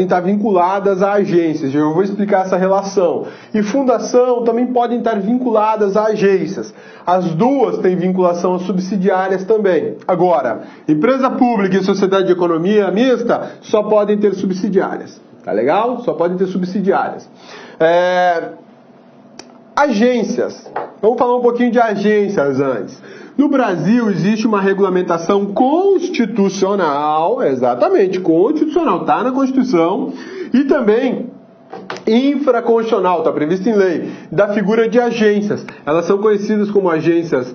estar vinculadas a agências, eu vou explicar essa relação. E fundação também podem estar vinculadas a agências. As duas têm vinculação a subsidiárias também. Agora, empresa pública e sociedade de economia mista só podem ter subsidiárias. Tá legal? Só podem ter subsidiárias. Agências. Vamos falar um pouquinho de agências antes. No Brasil existe uma regulamentação constitucional, exatamente, constitucional, está na Constituição, e também infraconstitucional, está previsto em lei, da figura de agências. Elas são conhecidas como agências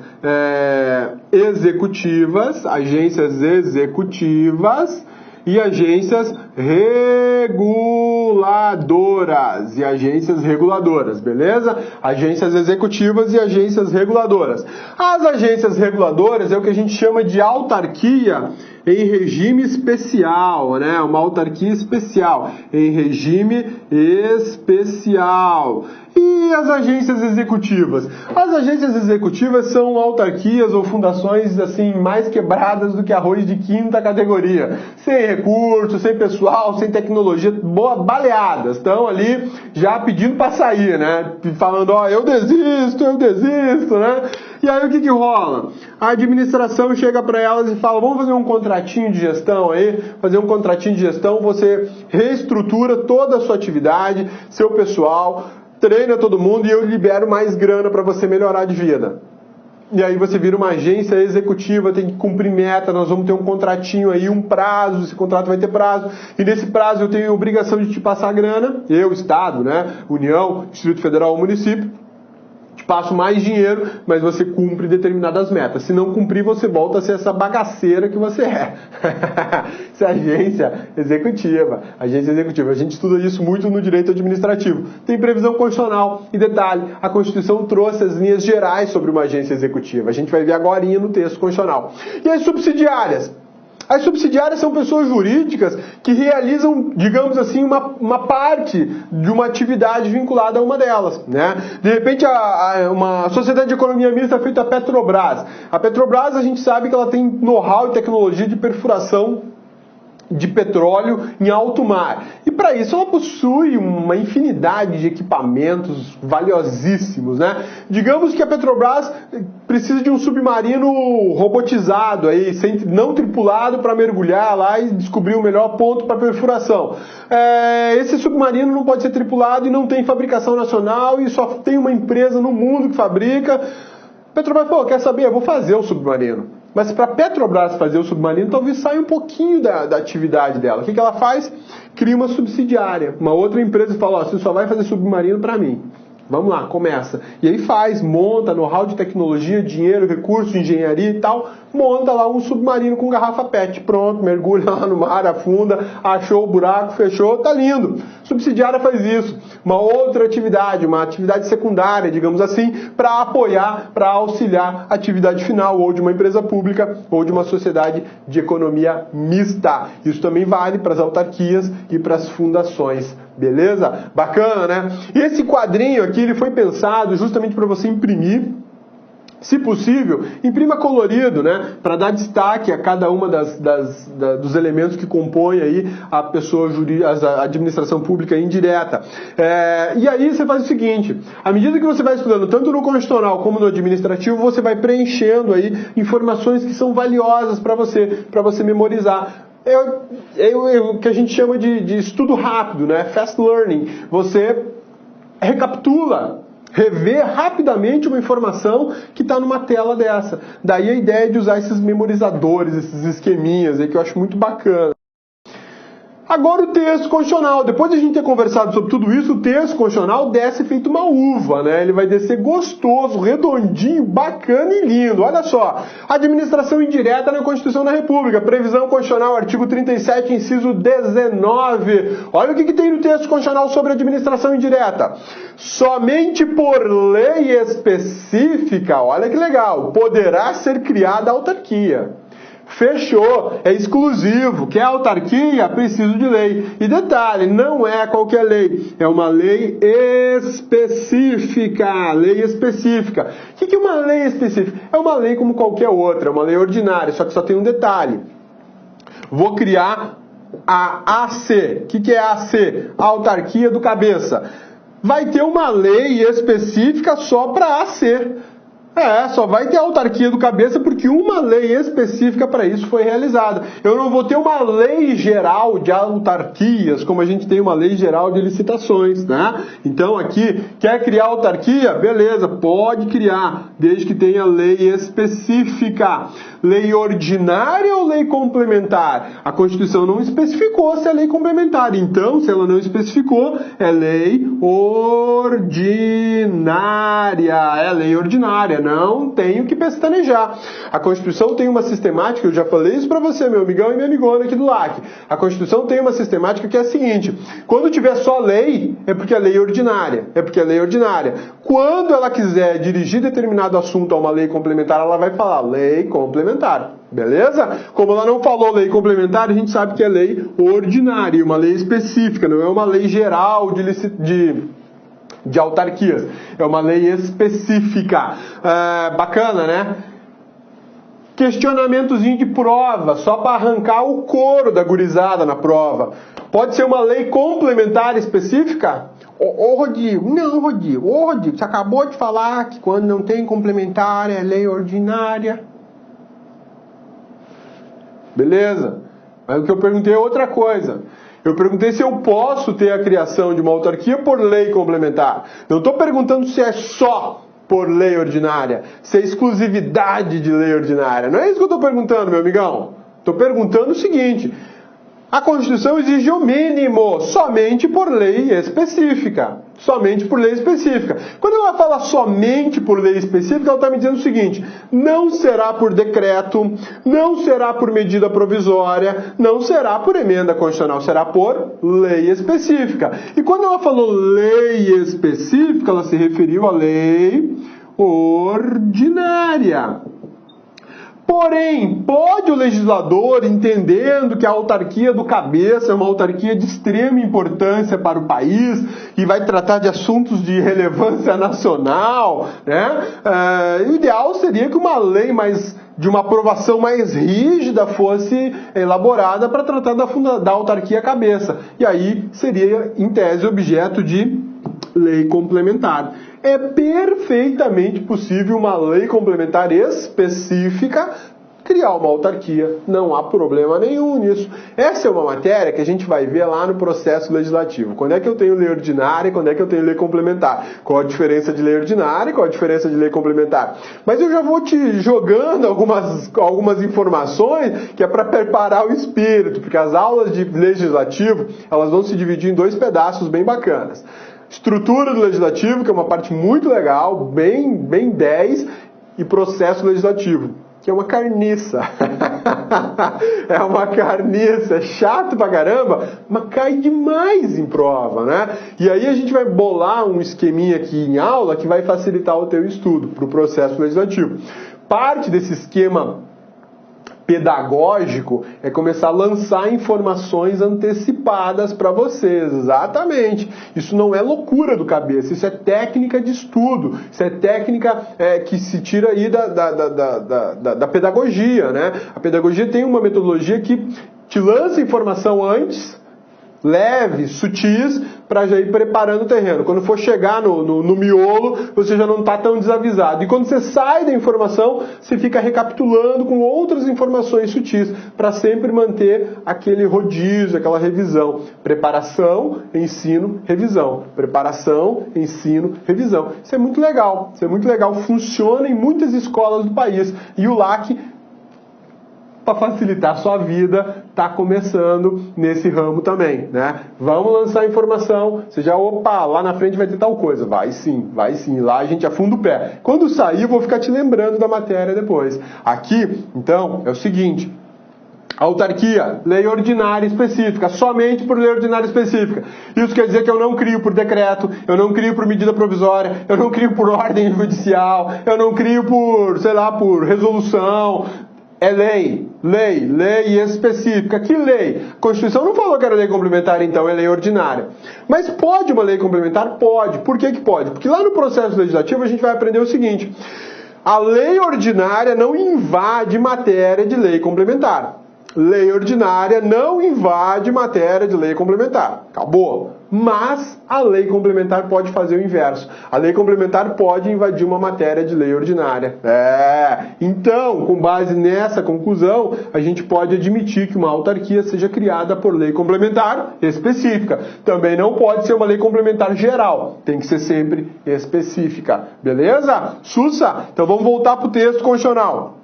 executivas e agências reguladoras, beleza? Agências executivas e agências reguladoras. As agências reguladoras é o que a gente chama de autarquia em regime especial, né? Uma autarquia especial, em regime especial. E as agências executivas? As agências executivas são autarquias ou fundações assim mais quebradas do que arroz de quinta categoria. Sem recursos, sem pessoal, sem tecnologia, baleadas. Estão ali já pedindo para sair, né? Falando, ó, eu desisto, né? E aí o que rola? A administração chega para elas e fala, vamos fazer um contratinho de gestão aí, você reestrutura toda a sua atividade, seu pessoal, treina todo mundo e eu libero mais grana para você melhorar de vida. E aí você vira uma agência executiva, tem que cumprir meta, nós vamos ter um contratinho aí, um prazo, esse contrato vai ter prazo, e nesse prazo eu tenho a obrigação de te passar grana, eu, Estado, né, União, Distrito Federal ou município, te passo mais dinheiro, mas você cumpre determinadas metas. Se não cumprir, você volta a ser essa bagaceira que você é. Isso é agência executiva. A gente estuda isso muito no direito administrativo. Tem previsão constitucional. E detalhe, a Constituição trouxe as linhas gerais sobre uma agência executiva. A gente vai ver agora no texto constitucional. E as subsidiárias? As subsidiárias são pessoas jurídicas que realizam, digamos assim, uma parte de uma atividade vinculada a uma delas, né? De repente, uma sociedade de economia mista feita a Petrobras. A Petrobras, a gente sabe que ela tem know-how e tecnologia de perfuração de petróleo em alto mar. E para isso ela possui uma infinidade de equipamentos valiosíssimos, né? Digamos que a Petrobras precisa de um submarino robotizado, aí, não tripulado, para mergulhar lá e descobrir o melhor ponto para perfuração. Esse submarino não pode ser tripulado e não tem fabricação nacional e só tem uma empresa no mundo que fabrica. A Petrobras falou, quer saber? Eu vou fazer o submarino. Mas para a Petrobras fazer o submarino, talvez saia um pouquinho da atividade dela. O que ela faz? Cria uma subsidiária. Uma outra empresa fala, você só vai fazer submarino para mim. Vamos lá, começa. E aí monta, know-how de tecnologia, dinheiro, recurso, engenharia e tal, monta lá um submarino com garrafa PET. Pronto, mergulha lá no mar, afunda, achou o buraco, fechou, tá lindo. Subsidiária faz isso. Uma outra atividade, uma atividade secundária, digamos assim, para apoiar, para auxiliar a atividade final, ou de uma empresa pública, ou de uma sociedade de economia mista. Isso também vale para as autarquias e para as fundações. Beleza? Bacana, né? E esse quadrinho aqui, ele foi pensado justamente para você imprimir, se possível, imprima colorido, né? Para dar destaque a cada uma dos elementos que compõem aí a pessoa a administração pública indireta. E aí você faz o seguinte, à medida que você vai estudando, tanto no constitucional como no administrativo, você vai preenchendo aí informações que são valiosas para você memorizar. O que a gente chama de estudo rápido, né? Fast learning. Você recapitula, revê rapidamente uma informação que está numa tela dessa. Daí a ideia de usar esses memorizadores, esses esqueminhas aí, que eu acho muito bacana. Agora o texto constitucional. Depois de a gente ter conversado sobre tudo isso, o texto constitucional desce feito uma uva, né? Ele vai descer gostoso, redondinho, bacana e lindo. Olha só. Administração indireta na Constituição da República. Previsão constitucional, artigo 37, inciso 19. Olha o que tem no texto constitucional sobre administração indireta. Somente por lei específica, olha que legal, poderá ser criada autarquia. Fechou, é exclusivo. Quer autarquia? Preciso de lei. E detalhe, não é qualquer lei, é uma lei específica. Lei específica. O que é uma lei específica? É uma lei como qualquer outra, é uma lei ordinária, só que só tem um detalhe. Vou criar a AC. O que é a AC? A autarquia do cabeça. Vai ter uma lei específica só para AC. Só vai ter autarquia do cabeça porque uma lei específica para isso foi realizada. Eu não vou ter uma lei geral de autarquias, como a gente tem uma lei geral de licitações, né? Então aqui, quer criar autarquia? Beleza, pode criar, desde que tenha lei específica. Lei ordinária ou lei complementar? A Constituição não especificou se é lei complementar. Então, se ela não especificou, é lei ordinária. É lei ordinária. Não tenho que pestanejar. A Constituição tem uma sistemática, eu já falei isso para você, meu amigão e minha amigona aqui do LAC. A Constituição tem uma sistemática que é a seguinte: quando tiver só lei, é porque é lei ordinária. Quando ela quiser dirigir determinado assunto a uma lei complementar, ela vai falar lei complementar. Beleza? Como ela não falou lei complementar, a gente sabe que é lei ordinária, uma lei específica, não é uma lei geral de autarquias. É uma lei específica. Bacana, né? Questionamentozinho de prova, só para arrancar o couro da gurizada na prova. Pode ser uma lei complementar específica? Ô Rodrigo, não, Rodrigo. Ô Rodrigo, você acabou de falar que quando não tem complementar é lei ordinária. Beleza. Mas o que eu perguntei é outra coisa. Eu perguntei se eu posso ter a criação de uma autarquia por lei complementar. Não estou perguntando se é só por lei ordinária, se é exclusividade de lei ordinária. Não é isso que eu estou perguntando, meu amigão. Estou perguntando o seguinte: a Constituição exige o mínimo, somente por lei específica. Somente por lei específica. Quando ela fala somente por lei específica, ela está me dizendo o seguinte: não será por decreto, não será por medida provisória, não será por emenda constitucional, será por lei específica. E quando ela falou lei específica, ela se referiu à lei ordinária. Porém, pode o legislador, entendendo que a autarquia do cabeça é uma autarquia de extrema importância para o país e vai tratar de assuntos de relevância nacional, né? O ideal seria que uma lei de uma aprovação mais rígida fosse elaborada para tratar da autarquia cabeça. E aí seria, em tese, objeto de lei complementar. É perfeitamente possível uma lei complementar específica criar uma autarquia. Não há problema nenhum nisso. Essa é uma matéria que a gente vai ver lá no processo legislativo. Quando é que eu tenho lei ordinária e quando é que eu tenho lei complementar? Qual a diferença de lei ordinária e qual a diferença de lei complementar? Mas eu já vou te jogando algumas informações que é para preparar o espírito, porque as aulas de legislativo, elas vão se dividir em dois pedaços bem bacanas. Estrutura do legislativo, que é uma parte muito legal, bem 10, e processo legislativo, que é uma carniça. É uma carniça, é chato pra caramba, mas cai demais em prova, né? E aí a gente vai bolar um esqueminha aqui em aula que vai facilitar o teu estudo para o processo legislativo. Parte desse esquema pedagógico é começar a lançar informações antecipadas para vocês, exatamente. Isso não é loucura do cabeça, isso é técnica de estudo, isso é técnica que se tira aí da pedagogia, né? A pedagogia tem uma metodologia que te lança informação antes, leves, sutis, para já ir preparando o terreno. Quando for chegar no miolo, você já não está tão desavisado. E quando você sai da informação, você fica recapitulando com outras informações sutis, para sempre manter aquele rodízio, aquela revisão. Preparação, ensino, revisão. Preparação, ensino, revisão. Isso é muito legal. Isso é muito legal. Funciona em muitas escolas do país. E o LAC, para facilitar a sua vida, está começando nesse ramo também, né? Vamos lançar informação, você já, opa, lá na frente vai ter tal coisa. Vai sim, lá a gente afunda o pé. Quando sair, eu vou ficar te lembrando da matéria depois. Aqui, então, é o seguinte: autarquia, lei ordinária específica, somente por lei ordinária específica. Isso quer dizer que eu não crio por decreto, eu não crio por medida provisória, eu não crio por ordem judicial, eu não crio por, por resolução. É lei específica. Que lei? A Constituição não falou que era lei complementar, então é lei ordinária. Mas pode uma lei complementar? Pode. Por que pode? Porque lá no processo legislativo a gente vai aprender o seguinte: a lei ordinária não invade matéria de lei complementar. Lei ordinária não invade matéria de lei complementar. Acabou. Mas a lei complementar pode fazer o inverso. A lei complementar pode invadir uma matéria de lei ordinária. Então, com base nessa conclusão, a gente pode admitir que uma autarquia seja criada por lei complementar específica. Também não pode ser uma lei complementar geral. Tem que ser sempre específica. Beleza? Sussa? Então vamos voltar para o texto constitucional.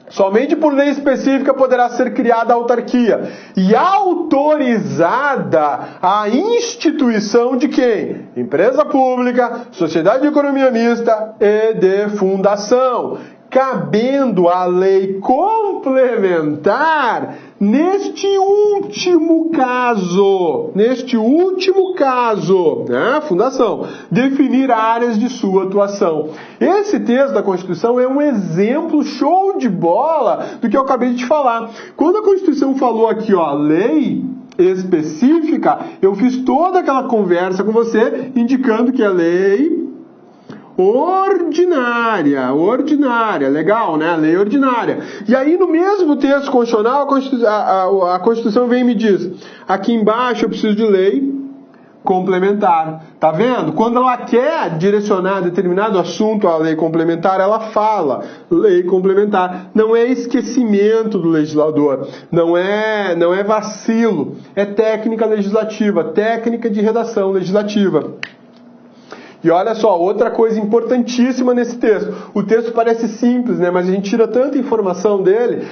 Somente por lei específica poderá ser criada a autarquia e autorizada a instituição de quem? Empresa pública, sociedade de economia mista e de fundação. cabendo a lei complementar neste último caso, né, fundação, definir áreas de sua atuação. Esse texto da Constituição é um exemplo show de bola do que eu acabei de te falar. Quando a Constituição falou aqui, ó, lei específica, eu fiz toda aquela conversa com você indicando que é lei ordinária, legal, né? Lei ordinária. E aí no mesmo texto constitucional, a Constituição vem e me diz, aqui embaixo eu preciso de lei complementar. Tá vendo? Quando ela quer direcionar determinado assunto à lei complementar, ela fala lei complementar. Não é esquecimento do legislador, não é vacilo, é técnica legislativa, técnica de redação legislativa. E olha só, outra coisa importantíssima nesse texto. O texto parece simples, né? Mas a gente tira tanta informação dele.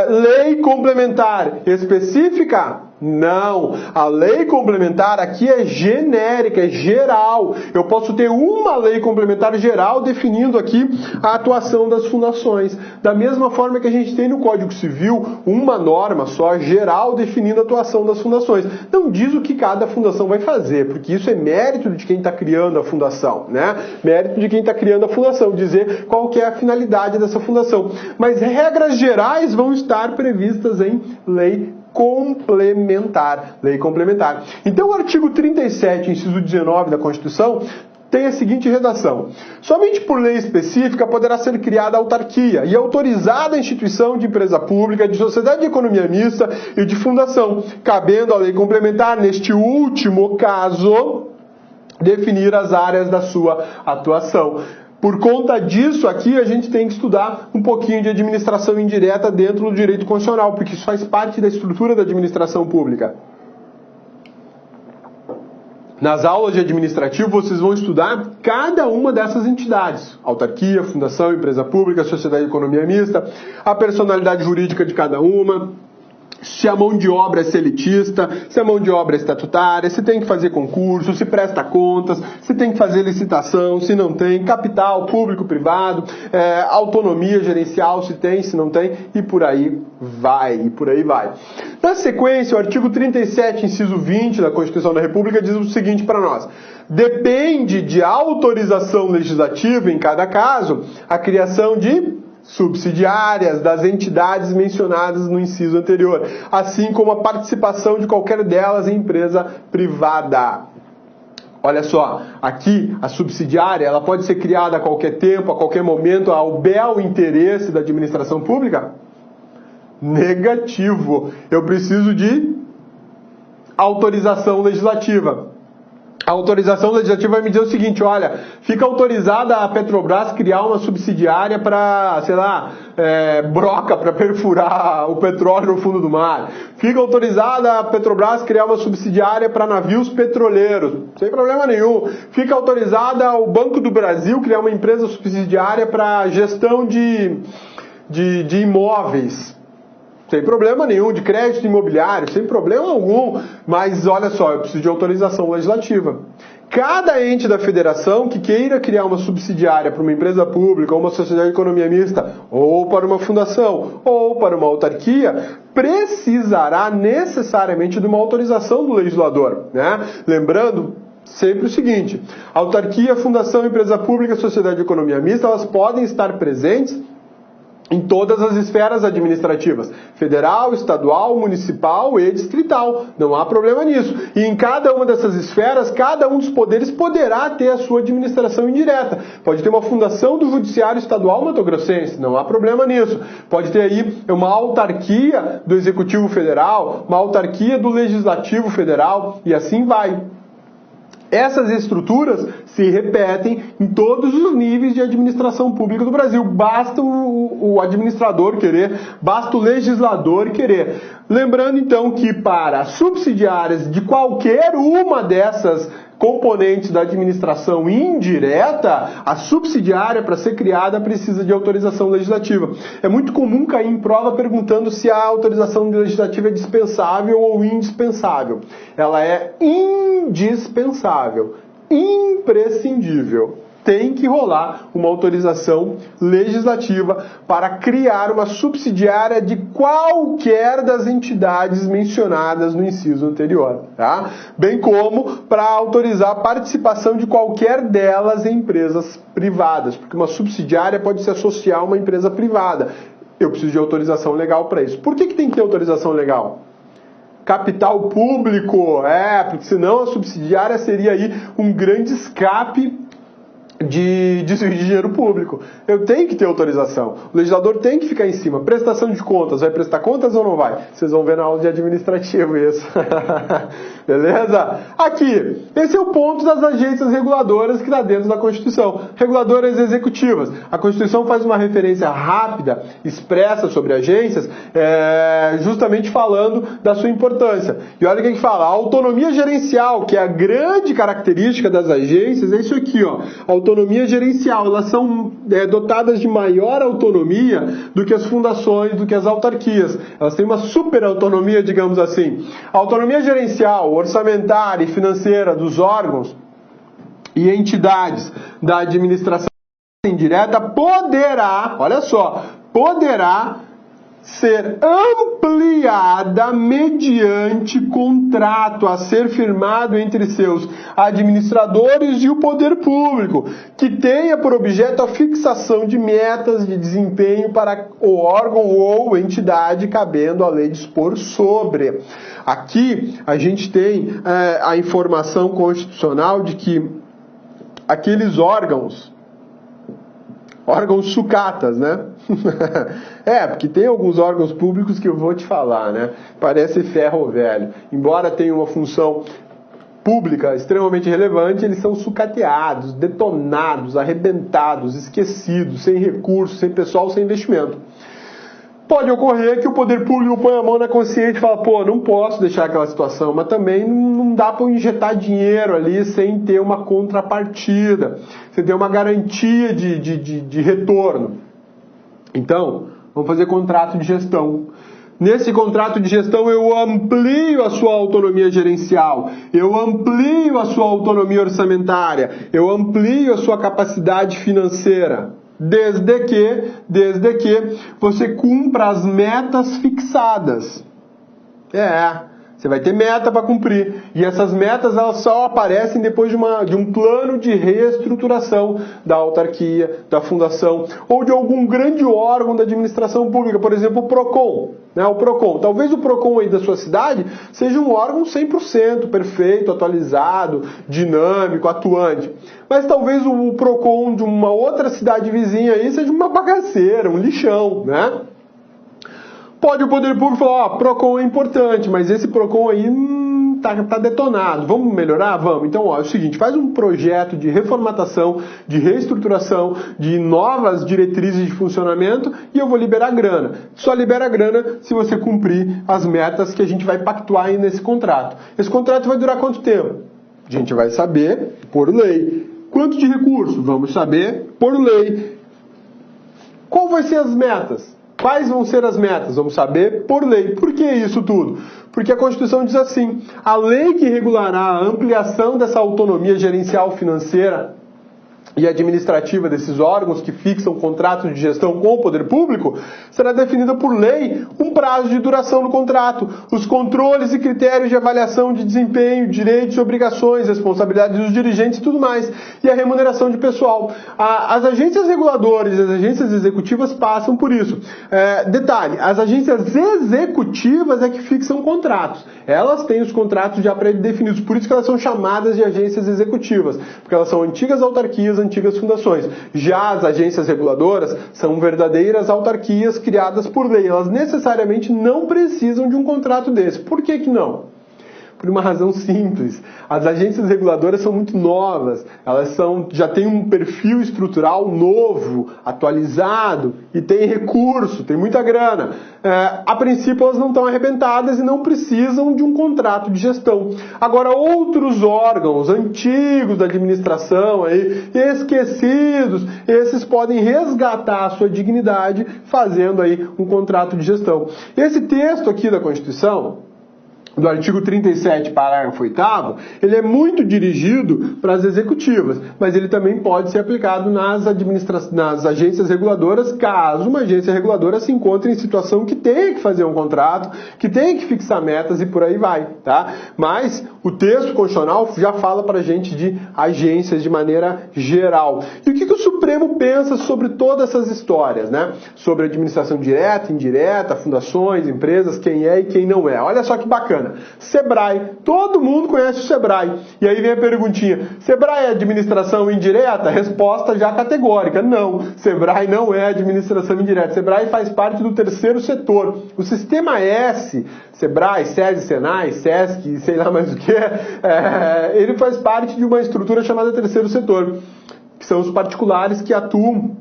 Lei complementar específica? Não. A lei complementar aqui é genérica, é geral. Eu posso ter uma lei complementar geral definindo aqui a atuação das fundações. Da mesma forma que a gente tem no Código Civil uma norma só geral definindo a atuação das fundações. Não diz o que cada fundação vai fazer, porque isso é mérito de quem está criando a fundação, né? Mérito de quem está criando a fundação, dizer qual que é a finalidade dessa fundação. Mas regras gerais vão estar previstas em lei complementar. Lei complementar. Então o artigo 37, inciso 19 da Constituição, tem a seguinte redação. Somente por lei específica poderá ser criada autarquia e autorizada a instituição de empresa pública, de sociedade de economia mista e de fundação, cabendo à lei complementar, neste último caso, definir as áreas da sua atuação. Por conta disso aqui, a gente tem que estudar um pouquinho de administração indireta dentro do direito constitucional, porque isso faz parte da estrutura da administração pública. Nas aulas de administrativo, vocês vão estudar cada uma dessas entidades. Autarquia, fundação, empresa pública, sociedade de economia mista, a personalidade jurídica de cada uma, se a mão de obra é seletista, se a mão de obra é estatutária, se tem que fazer concurso, se presta contas, se tem que fazer licitação, se não tem, capital, público, privado, autonomia gerencial, se tem, se não tem, e por aí vai. Na sequência, o artigo 37, inciso 20 da Constituição da República diz o seguinte para nós. Depende de autorização legislativa, em cada caso, a criação de subsidiárias das entidades mencionadas no inciso anterior, assim como a participação de qualquer delas em empresa privada. Olha só, aqui a subsidiária ela pode ser criada a qualquer tempo, a qualquer momento, ao bel interesse da administração pública? Negativo. Eu preciso de autorização legislativa. A autorização legislativa vai me dizer o seguinte, olha, fica autorizada a Petrobras criar uma subsidiária para, sei lá, broca para perfurar o petróleo no fundo do mar. Fica autorizada a Petrobras criar uma subsidiária para navios petroleiros, sem problema nenhum. Fica autorizada o Banco do Brasil criar uma empresa subsidiária para gestão de imóveis. Sem problema nenhum, de crédito imobiliário, sem problema algum. Mas olha só, eu preciso de autorização legislativa. Cada ente da federação que queira criar uma subsidiária para uma empresa pública, ou uma sociedade de economia mista, ou para uma fundação, ou para uma autarquia, precisará necessariamente de uma autorização do legislador, né? Lembrando sempre o seguinte, autarquia, fundação, empresa pública, sociedade de economia mista, elas podem estar presentes em todas as esferas administrativas, federal, estadual, municipal e distrital. Não há problema nisso. E em cada uma dessas esferas, cada um dos poderes poderá ter a sua administração indireta. Pode ter uma fundação do Judiciário Estadual Mato-Grossense, não há problema nisso. Pode ter aí uma autarquia do Executivo Federal, uma autarquia do Legislativo Federal, e assim vai. Essas estruturas se repetem em todos os níveis de administração pública do Brasil. Basta o administrador querer, basta o legislador querer. Lembrando então que para subsidiárias de qualquer uma dessas componentes da administração indireta, a subsidiária, para ser criada, precisa de autorização legislativa. É muito comum cair em prova perguntando se a autorização legislativa é dispensável ou indispensável. Ela é indispensável, imprescindível. tem que rolar uma autorização legislativa para criar uma subsidiária de qualquer das entidades mencionadas no inciso anterior, tá? Bem como para autorizar a participação de qualquer delas em empresas privadas, porque uma subsidiária pode se associar a uma empresa privada. Eu preciso de autorização legal para isso. Por que tem que ter autorização legal? Capital público, porque senão a subsidiária seria aí um grande escape de dinheiro público. Eu tenho que ter autorização. O legislador tem que ficar em cima. Prestação de contas. Vai prestar contas ou não vai? Vocês vão ver na aula de administrativo isso. Beleza? Aqui, esse é o ponto das agências reguladoras que está dentro da Constituição. Reguladoras executivas. A Constituição faz uma referência rápida, expressa sobre agências, justamente falando da sua importância. E olha o que a gente fala. A autonomia gerencial, que é a grande característica das agências, é isso aqui, ó. Autonomia gerencial, elas são dotadas de maior autonomia do que as fundações, do que as autarquias. Elas têm uma super autonomia, digamos assim. A autonomia gerencial, orçamentária e financeira dos órgãos e entidades da administração indireta poderá, olha só, poderá ser ampliada mediante contrato a ser firmado entre seus administradores e o poder público, que tenha por objeto a fixação de metas de desempenho para o órgão ou entidade cabendo a lei dispor sobre. Aqui a gente tem a informação constitucional de que aqueles órgãos sucatas, né? Porque tem alguns órgãos públicos que eu vou te falar, né? Parece ferro velho. Embora tenha uma função pública extremamente relevante, eles são sucateados, detonados, arrebentados, esquecidos, sem recursos, sem pessoal, sem investimento. Pode ocorrer que o poder público põe a mão na consciência e fala, não posso deixar aquela situação, mas também não dá para injetar dinheiro ali sem ter uma contrapartida, sem ter uma garantia de retorno. Então, vamos fazer contrato de gestão. Nesse contrato de gestão eu amplio a sua autonomia gerencial, eu amplio a sua autonomia orçamentária, eu amplio a sua capacidade financeira. Desde que você cumpra as metas fixadas. Você vai ter meta para cumprir. E essas metas elas só aparecem depois de um plano de reestruturação da autarquia, da fundação, ou de algum grande órgão da administração pública. Por exemplo, o PROCON. O PROCON. Talvez o PROCON aí da sua cidade seja um órgão 100% perfeito, atualizado, dinâmico, atuante. Mas talvez o PROCON de uma outra cidade vizinha aí seja uma bagaceira, um lixão, né? Pode o poder público falar, PROCON é importante, mas esse PROCON aí tá detonado. Vamos melhorar? Vamos. Então, é o seguinte, faz um projeto de reformatação, de reestruturação, de novas diretrizes de funcionamento e eu vou liberar grana. Só libera grana se você cumprir as metas que a gente vai pactuar aí nesse contrato. Esse contrato vai durar quanto tempo? A gente vai saber por lei. Quanto de recurso? Vamos saber por lei. Qual vai ser as metas? Quais vão ser as metas? Vamos saber por lei. Por que isso tudo? Porque a Constituição diz assim, a lei que regulará a ampliação dessa autonomia gerencial financeira e administrativa desses órgãos que fixam contratos de gestão com o poder público, será definida por lei um prazo de duração do contrato, os controles e critérios de avaliação de desempenho, direitos e obrigações, responsabilidades dos dirigentes e tudo mais, e a remuneração de pessoal. As agências reguladoras e as agências executivas passam por isso. Detalhe, as agências executivas é que fixam contratos. Elas têm os contratos já pré-definidos, por isso que elas são chamadas de agências executivas, porque elas são antigas autarquias, antigas fundações. Já as agências reguladoras são verdadeiras autarquias criadas por lei. Elas necessariamente não precisam de um contrato desse. Por que não? Por uma razão simples. As agências reguladoras são muito novas, elas já têm um perfil estrutural novo, atualizado, e tem recurso, tem muita grana. A princípio elas não estão arrebentadas e não precisam de um contrato de gestão. Agora outros órgãos antigos da administração, esquecidos, esses podem resgatar a sua dignidade fazendo aí um contrato de gestão. Esse texto aqui da Constituição, do artigo 37, parágrafo 8º, ele é muito dirigido para as executivas, mas ele também pode ser aplicado nas agências reguladoras, caso uma agência reguladora se encontre em situação que tem que fazer um contrato, que tem que fixar metas e por aí vai, tá? Mas o texto constitucional já fala para a gente de agências de maneira geral. E o que o Supremo pensa sobre todas essas histórias, né? Sobre administração direta, indireta, fundações, empresas, quem é e quem não é. Olha só que bacana. Sebrae, todo mundo conhece o Sebrae. E aí vem a perguntinha, Sebrae é administração indireta? Resposta já categórica, não. Sebrae não é administração indireta. Sebrae faz parte do terceiro setor. O Sistema S, Sebrae, SESI, Senai, Sesc, sei lá mais o que, ele faz parte de uma estrutura chamada terceiro setor, que são os particulares que atuam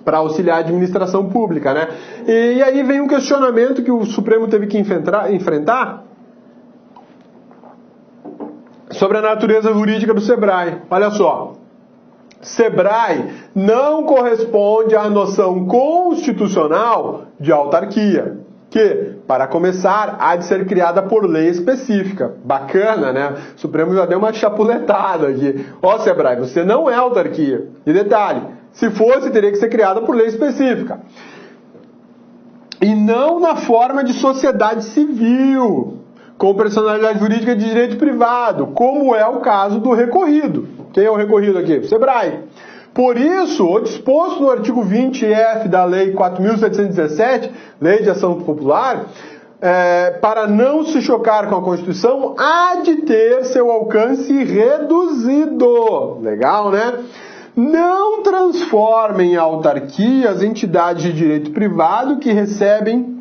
para auxiliar a administração pública, né? E aí vem um questionamento que o Supremo teve que enfrentar sobre a natureza jurídica do Sebrae. Olha só, Sebrae não corresponde à noção constitucional de autarquia, que, para começar, há de ser criada por lei específica. Bacana, né? O Supremo já deu uma chapuletada aqui. Ó, Sebrae, você não é autarquia. E detalhe, se fosse, teria que ser criada por lei específica. E não na forma de sociedade civil, com personalidade jurídica de direito privado, como é o caso do recorrido. Quem é o recorrido aqui? O Sebrae. Por isso, o disposto no artigo 20F da Lei 4.717, Lei de Ação Popular, para não se chocar com a Constituição, há de ter seu alcance reduzido. Legal, né? Não transformem em autarquias entidades de direito privado que recebem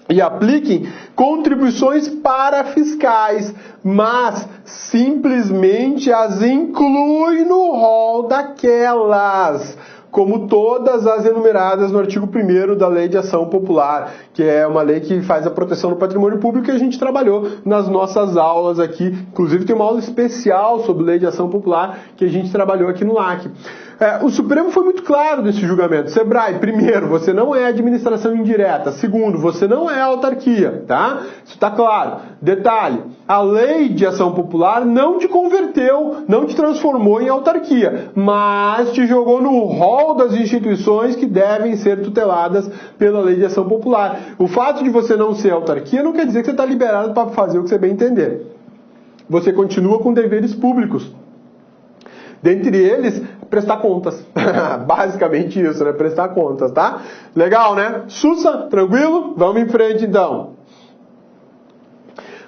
e apliquem contribuições parafiscais, mas simplesmente as inclui no rol daquelas, como todas as enumeradas no artigo 1º da Lei de Ação Popular, que é uma lei que faz a proteção do patrimônio público que a gente trabalhou nas nossas aulas aqui. Inclusive tem uma aula especial sobre Lei de Ação Popular que a gente trabalhou aqui no LAC. O Supremo foi muito claro nesse julgamento. Sebrae, primeiro, você não é administração indireta. Segundo, você não é autarquia, tá? Isso está claro. Detalhe, a Lei de Ação Popular não te converteu, não te transformou em autarquia, mas te jogou no rol das instituições que devem ser tuteladas pela Lei de Ação Popular. O fato de você não ser autarquia não quer dizer que você está liberado para fazer o que você bem entender. Você continua com deveres públicos. Dentre eles, prestar contas. Basicamente isso, né? Prestar contas, tá? Legal, né? Sussa, tranquilo? Vamos em frente, então.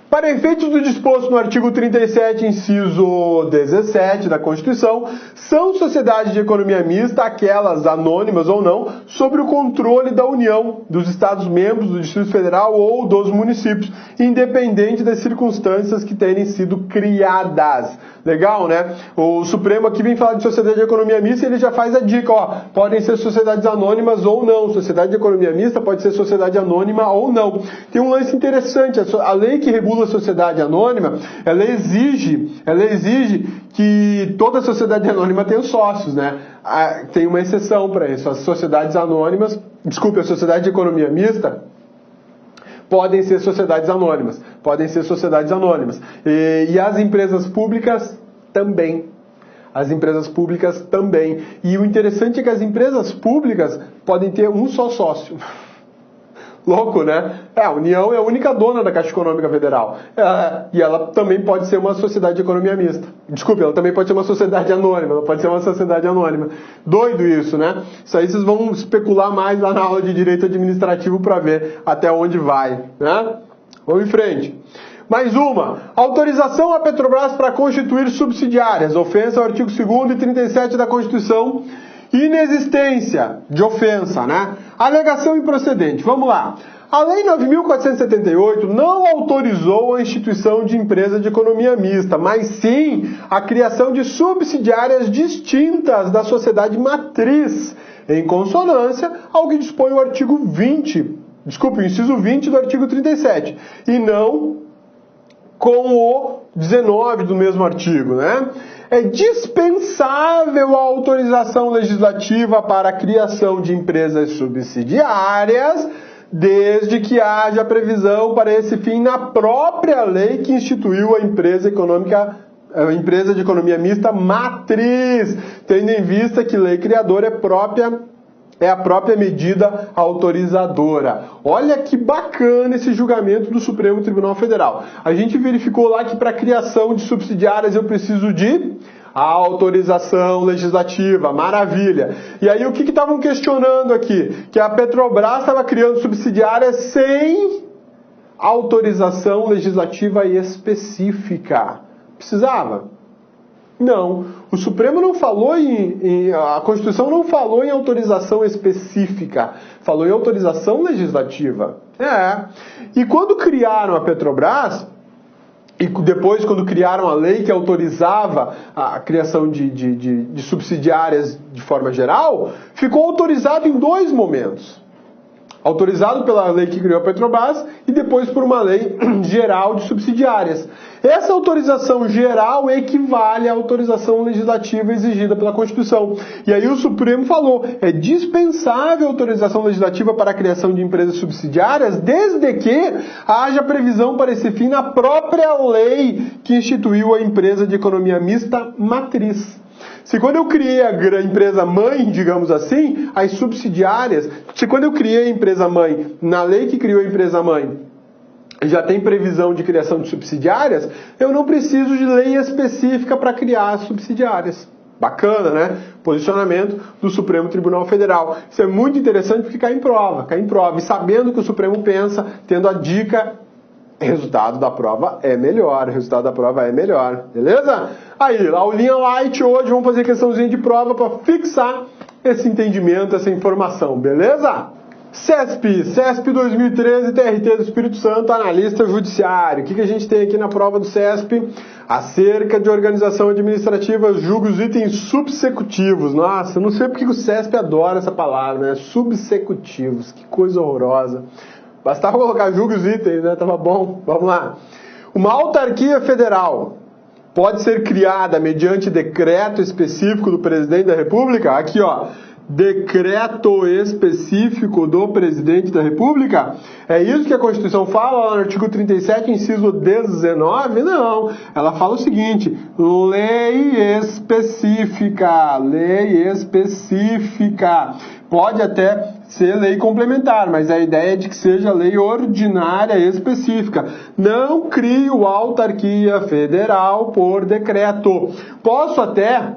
Para efeitos do disposto no artigo 37, inciso 17 da Constituição, são sociedades de economia mista, aquelas anônimas ou não, sobre o controle da União, dos Estados-membros, do Distrito Federal ou dos municípios, independente das circunstâncias que terem sido criadas. Legal, né? O Supremo aqui vem falar de sociedade de economia mista e ele já faz a dica, ó, podem ser sociedades anônimas ou não. Sociedade de economia mista pode ser sociedade anônima ou não. Tem um lance interessante, a lei que regula a sociedade anônima, ela exige que toda sociedade anônima tenha sócios, né? Tem uma exceção para isso. As sociedades anônimas, a sociedade de economia mista podem ser sociedades anônimas. E as empresas públicas também. E o interessante é que as empresas públicas podem ter um só sócio. Louco, né? A União é a única dona da Caixa Econômica Federal. E ela também pode ser uma sociedade de economia mista. Desculpe, ela também pode ser uma sociedade anônima. Doido isso, né? Isso aí vocês vão especular mais lá na aula de Direito Administrativo para ver até onde vai, né? Vamos em frente. Mais uma. Autorização à Petrobras para constituir subsidiárias. Ofensa ao artigo 2º e 37 da Constituição. Inexistência de ofensa, né? Alegação improcedente. Vamos lá. A Lei 9.478 não autorizou a instituição de empresa de economia mista, mas sim a criação de subsidiárias distintas da sociedade matriz, em consonância ao que dispõe o artigo 20, o inciso 20 do artigo 37, e não com o 19 do mesmo artigo, né? É dispensável a autorização legislativa para a criação de empresas subsidiárias desde que haja previsão para esse fim na própria lei que instituiu a empresa de economia mista matriz, tendo em vista que lei criadora é a própria medida autorizadora. Olha que bacana esse julgamento do Supremo Tribunal Federal. A gente verificou lá que para a criação de subsidiárias eu preciso de autorização legislativa, maravilha. E aí o que estavam questionando aqui? Que a Petrobras estava criando subsidiárias sem autorização legislativa específica. Precisava? Não. O Supremo não falou a Constituição não falou em autorização específica, falou em autorização legislativa. E quando criaram a Petrobras, e depois quando criaram a lei que autorizava a criação de subsidiárias de forma geral, ficou autorizado em 2 momentos. Autorizado pela lei que criou a Petrobras e depois por uma lei geral de subsidiárias. Essa autorização geral equivale à autorização legislativa exigida pela Constituição. E aí o Supremo falou, é dispensável a autorização legislativa para a criação de empresas subsidiárias, desde que haja previsão para esse fim na própria lei que instituiu a empresa de economia mista matriz. Se quando eu criei a empresa mãe, digamos assim, as subsidiárias, se quando eu criei a empresa mãe, na lei que criou a empresa mãe, já tem previsão de criação de subsidiárias, eu não preciso de lei específica para criar as subsidiárias. Bacana, né? Posicionamento do Supremo Tribunal Federal. Isso é muito interessante porque cai em prova. E sabendo o que o Supremo pensa, tendo a dica, resultado da prova é melhor. Beleza? Aí, aulinha light hoje, vamos fazer questãozinha de prova para fixar esse entendimento, essa informação, beleza? CESP 2013, TRT do Espírito Santo, analista judiciário. O que a gente tem aqui na prova do CESP? Acerca de organização administrativa, julga os itens subsecutivos. Nossa, eu não sei porque o CESP adora essa palavra, né? Subsecutivos, que coisa horrorosa. Bastava colocar julga os itens, né? Tava bom. Vamos lá. Uma autarquia federal pode ser criada mediante decreto específico do presidente da República? Aqui, ó. Decreto específico do presidente da República? É isso que a Constituição fala lá no artigo 37, inciso 19? Não. Ela fala o seguinte: lei específica. Pode até ser lei complementar, mas a ideia é de que seja lei ordinária específica. Não crio autarquia federal por decreto. Posso até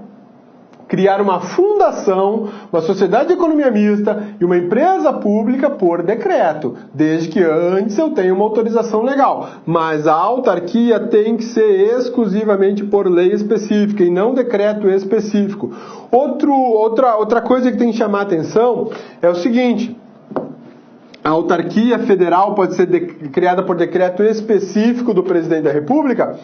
criar uma fundação, uma sociedade de economia mista e uma empresa pública por decreto, desde que antes eu tenha uma autorização legal. Mas a autarquia tem que ser exclusivamente por lei específica e não decreto específico. Outra coisa que tem que chamar a atenção é o seguinte: a autarquia federal pode ser criada por decreto específico do presidente da República.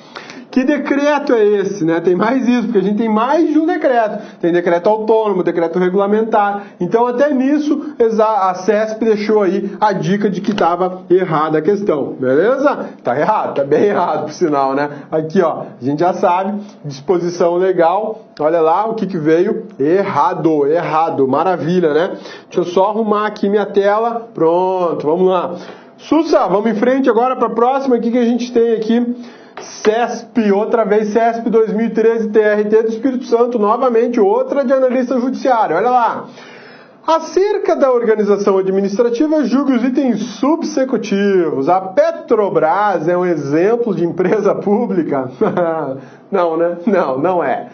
Que decreto é esse, né? Tem mais isso, porque a gente tem mais de um decreto. Tem decreto autônomo, decreto regulamentar. Então, até nisso, a CESP deixou aí a dica de que estava errada a questão. Beleza? Tá errado, tá bem errado, por sinal, né? Aqui, ó, a gente já sabe, disposição legal. Olha lá o que veio. Errado. Maravilha, né? Deixa eu só arrumar aqui minha tela. Pronto, vamos lá. Sussa, vamos em frente agora para a próxima. O que a gente tem aqui? CESP, outra vez CESP 2013, TRT do Espírito Santo, novamente outra de analista judiciário. Olha lá. Acerca da organização administrativa, julgue os itens subsecutivos. A Petrobras é um exemplo de empresa pública? Não, né? Não é.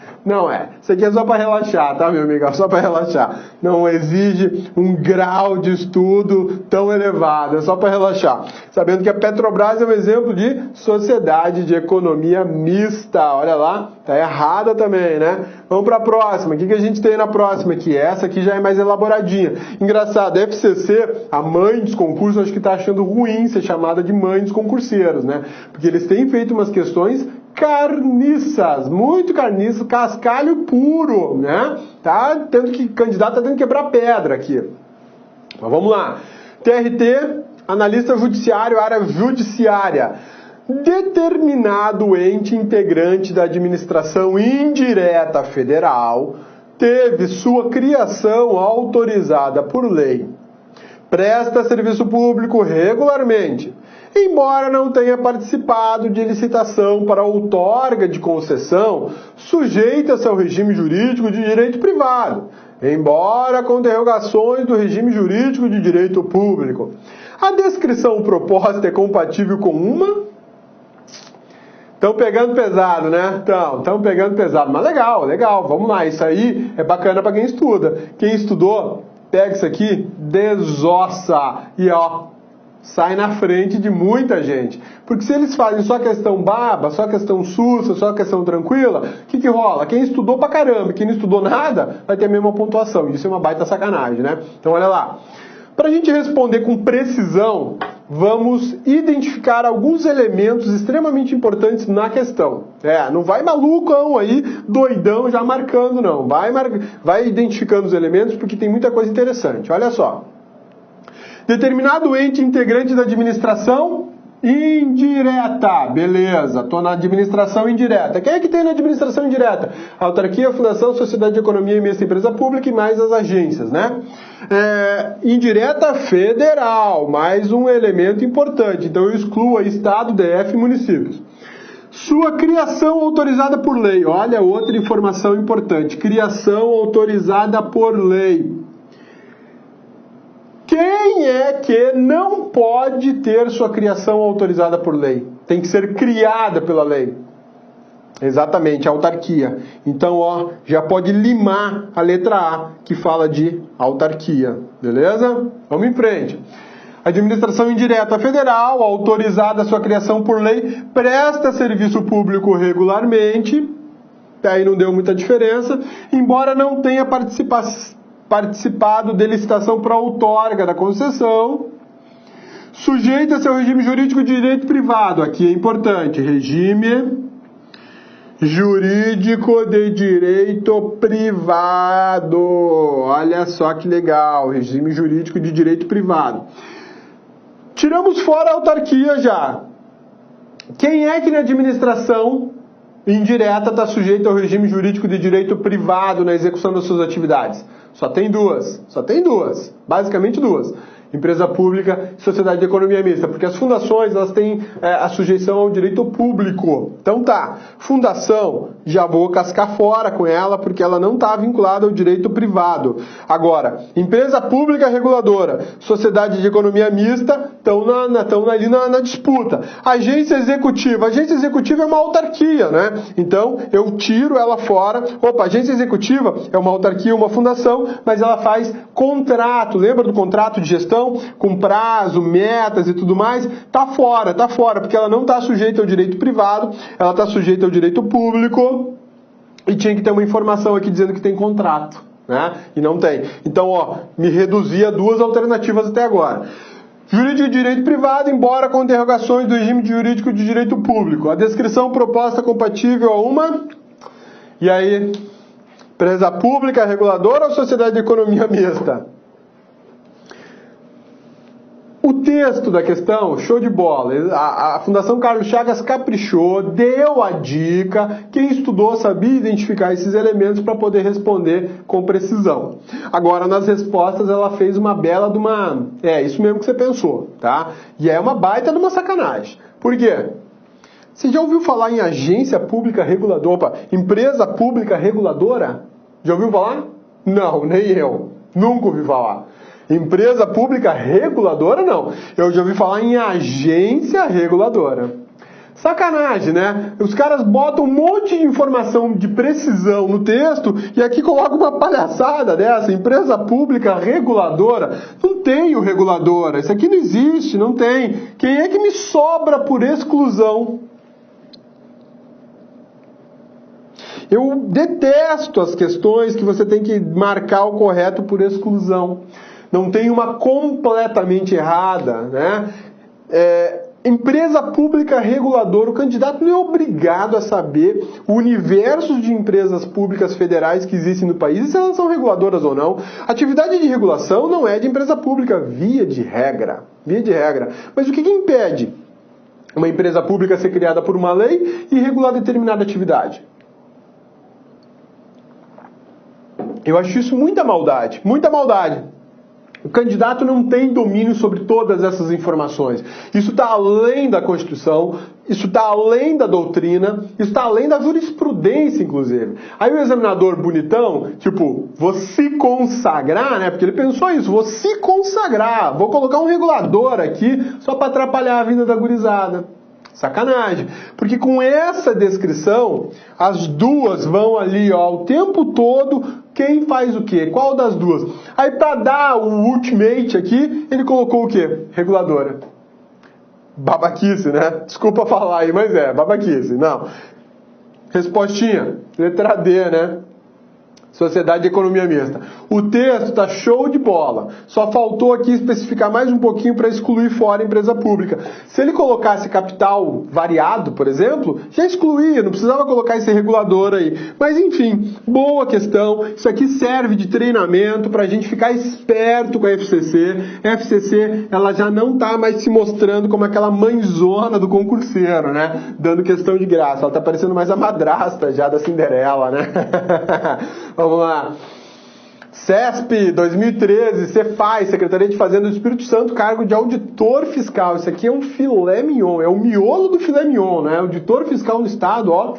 Isso aqui é só para relaxar, tá, meu amigo? Só para relaxar. Não exige um grau de estudo tão elevado, é só para relaxar. Sabendo que a Petrobras é um exemplo de sociedade de economia mista. Olha lá, tá errada também, né? Vamos para a próxima. O que a gente tem na próxima aqui? Essa aqui já é mais elaboradinha. Engraçado, a FCC, a mãe dos concursos, acho que está achando ruim ser chamada de mãe dos concurseiros, né? Porque eles têm feito umas questões carniças, muito carniças, cascalho puro, né? Candidato tá tendo que quebrar pedra aqui. Mas vamos lá. TRT, analista judiciário, área judiciária. Determinado ente integrante da administração indireta federal teve sua criação autorizada por lei, presta serviço público regularmente, embora não tenha participado de licitação para outorga de concessão, sujeita-se ao regime jurídico de direito privado, embora com derrogações do regime jurídico de direito público. A descrição proposta é compatível com uma... Estão pegando pesado, né? Estão pegando pesado. Mas legal, vamos lá. Isso aí é bacana para quem estuda. Quem estudou, pega isso aqui, desossa e ó, sai na frente de muita gente. Porque se eles fazem só questão baba, só questão sussa, só questão tranquila, o que rola? Quem estudou pra caramba, quem não estudou nada, vai ter a mesma pontuação. Isso é uma baita sacanagem, né? Então olha lá. Para a gente responder com precisão, vamos identificar alguns elementos extremamente importantes na questão. Não vai malucão aí, doidão, já marcando, não. Vai identificando os elementos, porque tem muita coisa interessante. Olha só. Determinado ente integrante da administração indireta. Beleza, estou na administração indireta. Quem é que tem na administração indireta? Autarquia, fundação, sociedade de economia e mista empresa pública e mais as agências, né? Indireta federal, mais um elemento importante. Então eu excluo aí Estado, DF e municípios. Sua criação autorizada por lei. Olha, outra informação importante. Criação autorizada por lei. Quem é que não pode ter sua criação autorizada por lei? Tem que ser criada pela lei. Exatamente, a autarquia. Então, ó, já pode limar a letra A, que fala de autarquia. Beleza? Vamos em frente. Administração indireta federal, autorizada a sua criação por lei, presta serviço público regularmente. Aí não deu muita diferença, embora não tenha participado de licitação para outorga da concessão, sujeita-se ao regime jurídico de direito privado. Aqui é importante, regime jurídico de direito privado. Olha só que legal, regime jurídico de direito privado. Tiramos fora a autarquia já. Quem é que na administração indireta está sujeito ao regime jurídico de direito privado na execução das suas atividades? Só tem duas, basicamente duas. Empresa pública e sociedade de economia mista, porque as fundações elas têm a sujeição ao direito público. Então tá, fundação, já vou cascar fora com ela, porque ela não está vinculada ao direito privado. Agora, empresa pública reguladora, sociedade de economia mista, estão ali na disputa. Agência executiva é uma autarquia, né? Então, eu tiro ela fora. Opa, agência executiva é uma autarquia, uma fundação, mas ela faz contrato, lembra do contrato de gestão? Com prazo, metas e tudo mais, tá fora, porque ela não está sujeita ao direito privado, ela está sujeita ao direito público e tinha que ter uma informação aqui dizendo que tem contrato, né? E não tem. Então, ó, me reduzi a duas alternativas até agora. Jurídico de direito privado, embora com interrogações do regime jurídico de direito público. A descrição proposta compatível a uma... E aí, empresa pública, reguladora ou sociedade de economia mista? O texto da questão, show de bola. A Fundação Carlos Chagas caprichou, deu a dica. Quem estudou sabia identificar esses elementos para poder responder com precisão. Agora, nas respostas, ela fez uma bela de uma... isso mesmo que você pensou, tá? E é uma baita de uma sacanagem. Por quê? Você já ouviu falar em agência pública reguladora? Opa, empresa pública reguladora? Já ouviu falar? Não, nem eu. Nunca ouvi falar. Empresa pública reguladora, não. Eu já ouvi falar em agência reguladora. Sacanagem, né? Os caras botam um monte de informação de precisão no texto e aqui colocam uma palhaçada dessa. Empresa pública reguladora. Não tem o reguladora. Isso aqui não existe, não tem. Quem é que me sobra por exclusão? Eu detesto as questões que você tem que marcar o correto por exclusão. Não tem uma completamente errada, né? Empresa pública reguladora, o candidato não é obrigado a saber o universo de empresas públicas federais que existem no país e se elas são reguladoras ou não. Atividade de regulação não é de empresa pública, via de regra. Mas o que impede uma empresa pública ser criada por uma lei e regular determinada atividade? Eu acho isso muita maldade. O candidato não tem domínio sobre todas essas informações. Isso está além da Constituição, isso está além da doutrina, isso está além da jurisprudência, inclusive. Aí o examinador bonitão, tipo, vou se consagrar, né? Porque ele pensou isso, vou se consagrar, vou colocar um regulador aqui só para atrapalhar a vida da gurizada. Sacanagem. Porque com essa descrição, as duas vão ali, ó, o tempo todo, quem faz o quê? Qual das duas? Aí para dar o ultimate aqui, ele colocou o quê? Reguladora. Babaquice, né? Desculpa falar aí, mas é, babaquice. Não. Respostinha, letra D, né? Sociedade de Economia Mista. O texto tá show de bola. Só faltou aqui especificar mais um pouquinho para excluir fora a empresa pública. Se ele colocasse capital variado, por exemplo, já excluía, não precisava colocar esse regulador aí. Mas enfim, boa questão. Isso aqui serve de treinamento para a gente ficar esperto com a FCC. A FCC, ela já não tá mais se mostrando como aquela mãezona do concurseiro, né? Dando questão de graça. Ela tá parecendo mais a madrasta já da Cinderela, né? Vamos lá. CESP 2013, Cefaz, Secretaria de Fazenda do Espírito Santo, cargo de auditor fiscal. Isso aqui é um filé mignon, é o miolo do filé mignon, né? Auditor fiscal no estado, ó,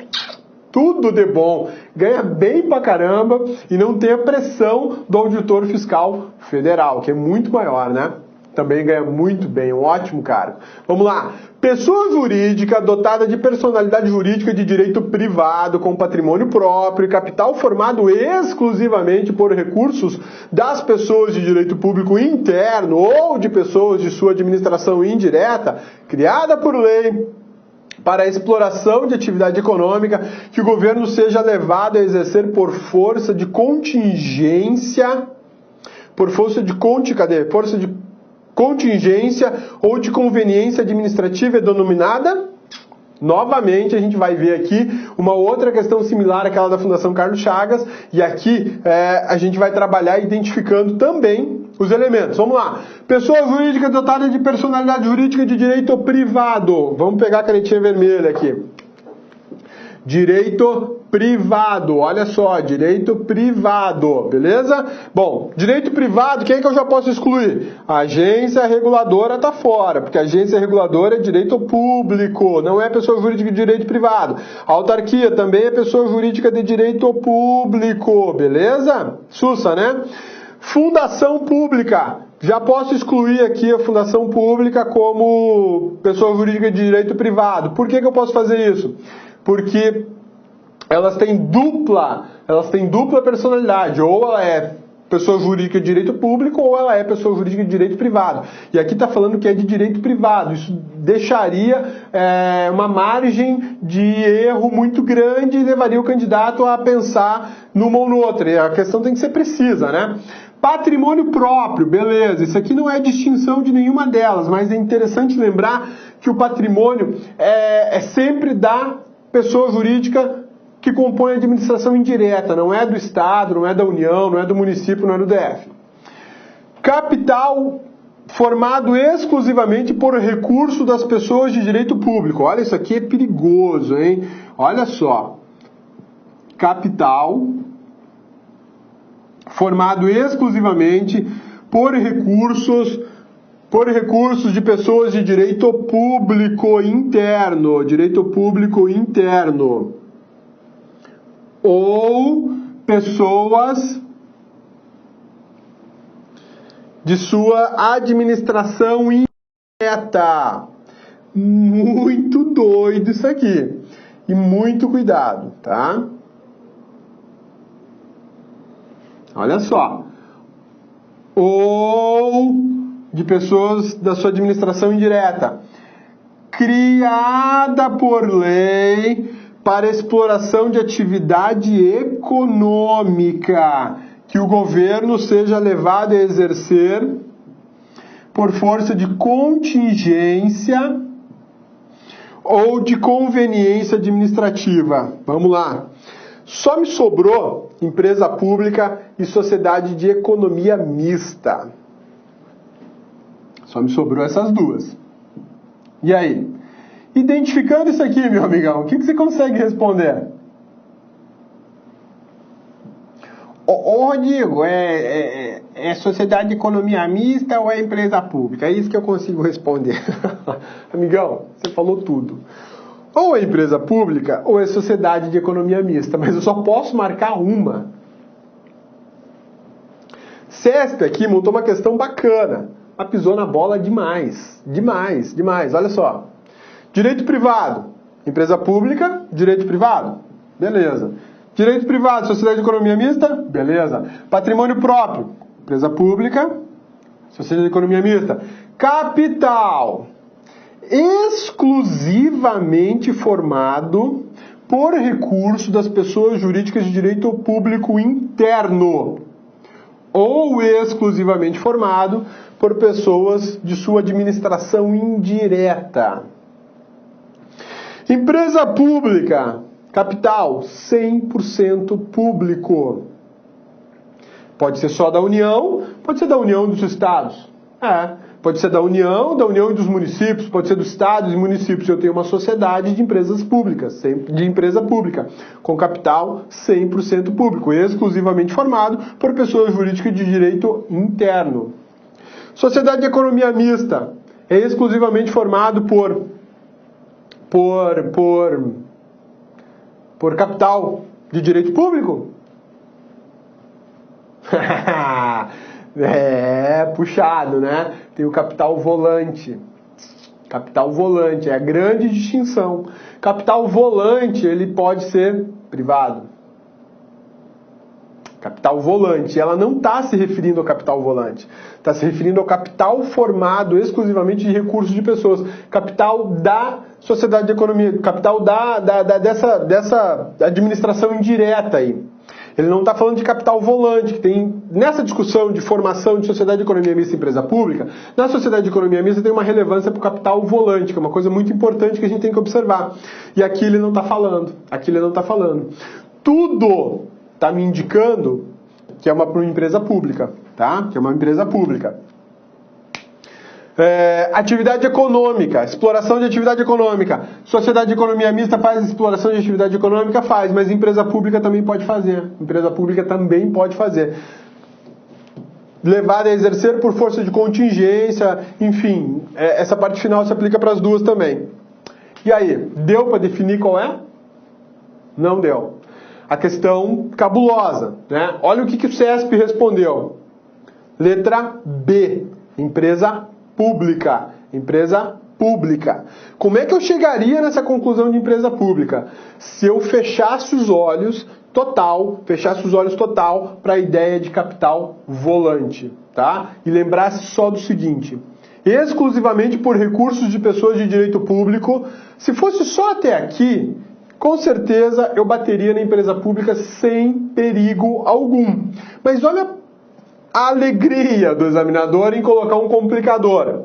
tudo de bom. Ganha bem pra caramba e não tem a pressão do auditor fiscal federal, que é muito maior, né? Também ganha muito bem, um ótimo cargo. Vamos lá. Pessoa jurídica dotada de personalidade jurídica de direito privado com patrimônio próprio e capital formado exclusivamente por recursos das pessoas de direito público interno ou de pessoas de sua administração indireta, criada por lei para a exploração de atividade econômica que o governo seja levado a exercer por força de contingência, contingência ou de conveniência administrativa é denominada. Novamente, a gente vai ver aqui uma outra questão similar àquela da Fundação Carlos Chagas, e aqui a gente vai trabalhar identificando também os elementos. Vamos lá. Pessoa jurídica dotada de personalidade jurídica de direito privado. Vamos pegar a canetinha vermelha aqui. Direito privado, olha só, direito privado, beleza? Bom, direito privado, quem é que eu já posso excluir? A agência reguladora tá fora, porque a agência reguladora é direito público, não é pessoa jurídica de direito privado. A autarquia também é pessoa jurídica de direito público, beleza? Sussa, né? Fundação pública. Já posso excluir aqui a fundação pública como pessoa jurídica de direito privado. Por que eu posso fazer isso? Porque elas têm dupla personalidade. Ou ela é pessoa jurídica de direito público ou ela é pessoa jurídica de direito privado. E aqui está falando que é de direito privado. Isso deixaria uma margem de erro muito grande e levaria o candidato a pensar numa ou noutra. E a questão tem que ser precisa, né? Patrimônio próprio, beleza. Isso aqui não é distinção de nenhuma delas, mas é interessante lembrar que o patrimônio é sempre da pessoa jurídica que compõe a administração indireta, não é do Estado, não é da União, não é do município, não é do DF. Capital formado exclusivamente por recurso das pessoas de direito público. Olha, isso aqui é perigoso, hein? Olha só. Capital formado exclusivamente por recursos de pessoas de direito público interno, ou pessoas de sua administração indireta. Muito doido isso aqui. E muito cuidado, tá? Olha só. Ou de pessoas da sua administração indireta, criada por lei para exploração de atividade econômica que o governo seja levado a exercer por força de contingência ou de conveniência administrativa. Vamos lá. Só me sobrou empresa pública e sociedade de economia mista. Só me sobrou essas duas. E aí? Identificando isso aqui, meu amigão, o que você consegue responder? Ô Rodrigo, é sociedade de economia mista ou é empresa pública? É isso que eu consigo responder. Amigão, você falou tudo. Ou é empresa pública ou é sociedade de economia mista, mas eu só posso marcar uma. CESP aqui montou uma questão bacana, mas pisou na bola demais. Demais, demais. Olha só. Direito privado, empresa pública, direito privado, beleza. Direito privado, sociedade de economia mista, beleza. Patrimônio próprio, empresa pública, sociedade de economia mista. Capital, exclusivamente formado por recurso das pessoas jurídicas de direito público interno ou exclusivamente formado por pessoas de sua administração indireta. Empresa pública, capital 100% público. Pode ser só da União, pode ser da União dos Estados. Pode ser da União e dos municípios, pode ser dos estados e municípios. Eu tenho uma sociedade de empresas públicas, de empresa pública, com capital 100% público, exclusivamente formado por pessoas jurídicas de direito interno. Sociedade de economia mista é exclusivamente formado por capital de direito público? Puxado, né? Tem o capital volante. Capital volante é a grande distinção. Capital volante, ele pode ser privado. Capital volante, ela não está se referindo ao capital volante. Está se referindo ao capital formado exclusivamente de recursos de pessoas. Capital da sociedade de economia, capital dessa administração indireta aí. Ele não está falando de capital volante, que tem, nessa discussão de formação de sociedade de economia mista e empresa pública, na sociedade de economia mista tem uma relevância para o capital volante, que é uma coisa muito importante que a gente tem que observar. E aqui ele não está falando. Tudo está me indicando que é uma empresa pública, tá? Que é uma empresa pública. Atividade econômica, exploração de atividade econômica. Sociedade de economia mista faz exploração de atividade econômica? Faz, mas empresa pública também pode fazer. Empresa pública também pode fazer. Levada a exercer por força de contingência, enfim, essa parte final se aplica para as duas também. E aí, deu para definir qual é? Não deu. A questão cabulosa, né? Olha o que o CESP respondeu. Letra B, empresa pública. Empresa pública. Como é que eu chegaria nessa conclusão de empresa pública? Se eu fechasse os olhos total para a ideia de capital volante, tá? E lembrasse só do seguinte: exclusivamente por recursos de pessoas de direito público. Se fosse só até aqui, com certeza eu bateria na empresa pública sem perigo algum. Mas olha a alegria do examinador em colocar um complicador.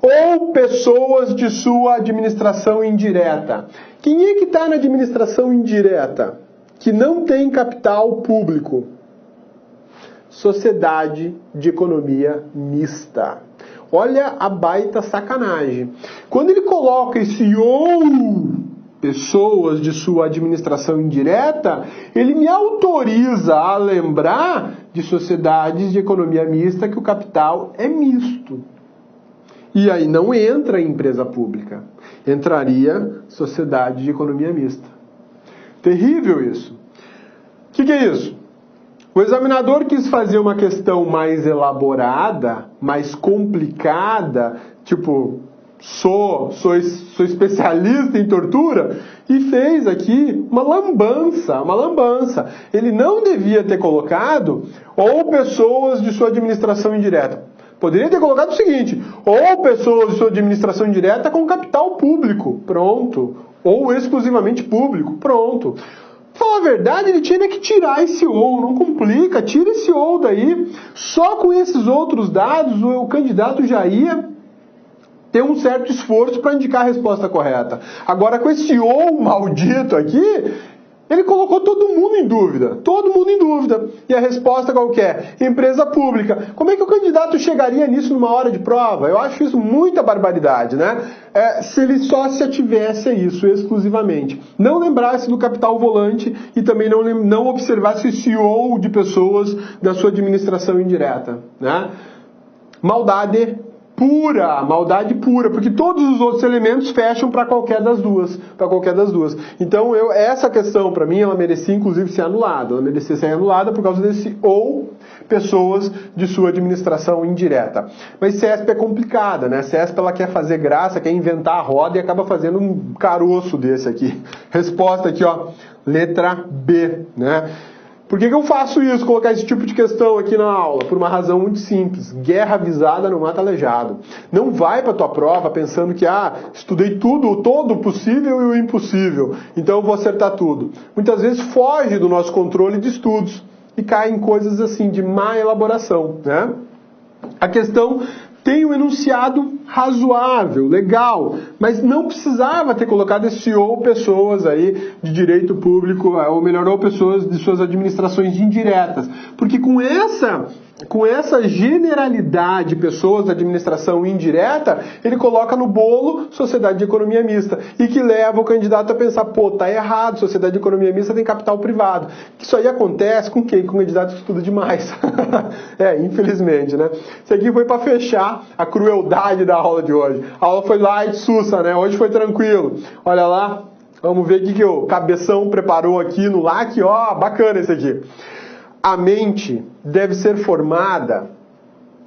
Ou pessoas de sua administração indireta. Quem é que está na administração indireta? Que não tem capital público? Sociedade de economia mista. Olha a baita sacanagem. Quando ele coloca esse ou pessoas de sua administração indireta, ele me autoriza a lembrar de sociedades de economia mista que o capital é misto. E aí não entra em empresa pública. Entraria sociedade de economia mista. Terrível isso. O que é isso? O examinador quis fazer uma questão mais elaborada, mais complicada, tipo, sou especialista em tortura, e fez aqui uma lambança. Ele não devia ter colocado ou pessoas de sua administração indireta. Poderia ter colocado o seguinte: ou pessoas de sua administração indireta com capital público, pronto. Ou exclusivamente público, pronto. Falar a verdade, ele tinha que tirar esse ou, não complica, tira esse ou daí. Só com esses outros dados o candidato já ia ter um certo esforço para indicar a resposta correta. Agora, com esse ou maldito aqui, Ele colocou todo mundo em dúvida, todo mundo em dúvida. E a resposta qual que é? Empresa pública. Como é que o candidato chegaria nisso numa hora de prova? Eu acho isso muita barbaridade, né? Se ele só se ativesse a isso exclusivamente. Não lembrasse do capital volante e também não observasse o CEO de pessoas da sua administração indireta, né? Maldade pura, porque todos os outros elementos fecham para qualquer das duas, Então, essa questão, para mim, ela merecia, inclusive, ser anulada. Ela merecia ser anulada por causa desse ou pessoas de sua administração indireta. Mas CESP é complicada, né? CESP, ela quer fazer graça, quer inventar a roda e acaba fazendo um caroço desse aqui. Resposta aqui, ó, letra B, né? Por que eu faço isso, colocar esse tipo de questão aqui na aula? Por uma razão muito simples. Guerra avisada não mata aleijado. Não vai para tua prova pensando que, estudei tudo, todo o possível e o impossível, então eu vou acertar tudo. Muitas vezes foge do nosso controle de estudos e cai em coisas assim, de má elaboração, né? A questão tem um enunciado razoável, legal, mas não precisava ter colocado esse ou pessoas aí de direito público, ou melhor, ou pessoas de suas administrações indiretas. Porque com essa generalidade de pessoas da administração indireta, ele coloca no bolo sociedade de economia mista, e que leva o candidato a pensar, tá errado, sociedade de economia mista tem capital privado. Isso aí acontece com quem? Com o candidato que estuda demais. Infelizmente, né? Isso aqui foi para fechar a crueldade da aula de hoje. A aula foi light, sussa, né? Hoje foi tranquilo. Olha lá, vamos ver o que o Cabeção preparou aqui no LAC. Ó, bacana esse aqui. A mente deve ser formada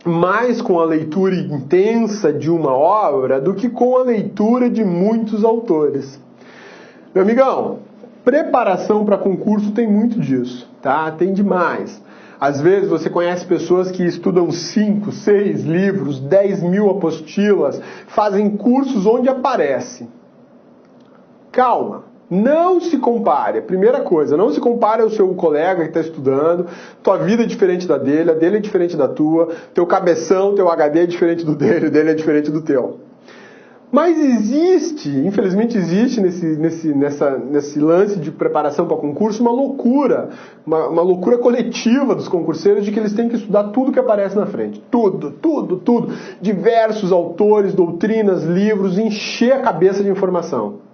mais com a leitura intensa de uma obra do que com a leitura de muitos autores. Meu amigão, preparação para concurso tem muito disso, tá? Tem demais. Às vezes você conhece pessoas que estudam 5, 6 livros, 10 mil apostilas, fazem cursos onde aparece. Calma. Não se compare. Primeira coisa, não se compare ao seu colega que está estudando. Tua vida é diferente da dele, a dele é diferente da tua. Teu cabeção, teu HD é diferente do dele, o dele é diferente do teu. Mas infelizmente existe nesse lance de preparação para concurso uma loucura coletiva dos concurseiros de que eles têm que estudar tudo que aparece na frente. Tudo. Diversos autores, doutrinas, livros, encher a cabeça de informação.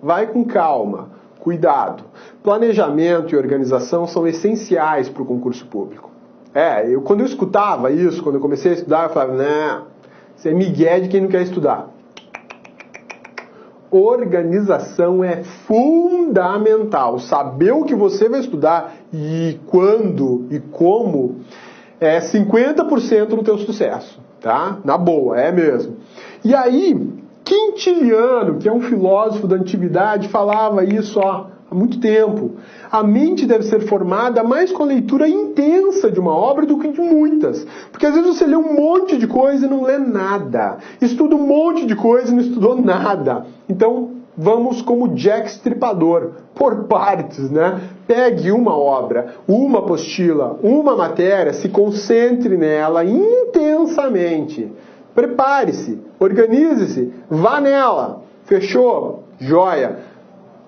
Vai com calma, cuidado. Planejamento e organização são essenciais para o concurso público. Quando eu escutava isso, quando eu comecei a estudar, eu falava, isso é migué de quem não quer estudar. Organização é fundamental. Saber o que você vai estudar e quando e como é 50% do teu sucesso, tá? Na boa, é mesmo. E aí, Quintiliano, que é um filósofo da antiguidade, falava isso há muito tempo. A mente deve ser formada mais com a leitura intensa de uma obra do que de muitas. Porque às vezes você lê um monte de coisa e não lê nada. Estuda um monte de coisa e não estudou nada. Então, vamos como Jack Stripador, por partes, né? Pegue uma obra, uma apostila, uma matéria, se concentre nela intensamente. Prepare-se, organize-se, vá nela. Fechou? Joia.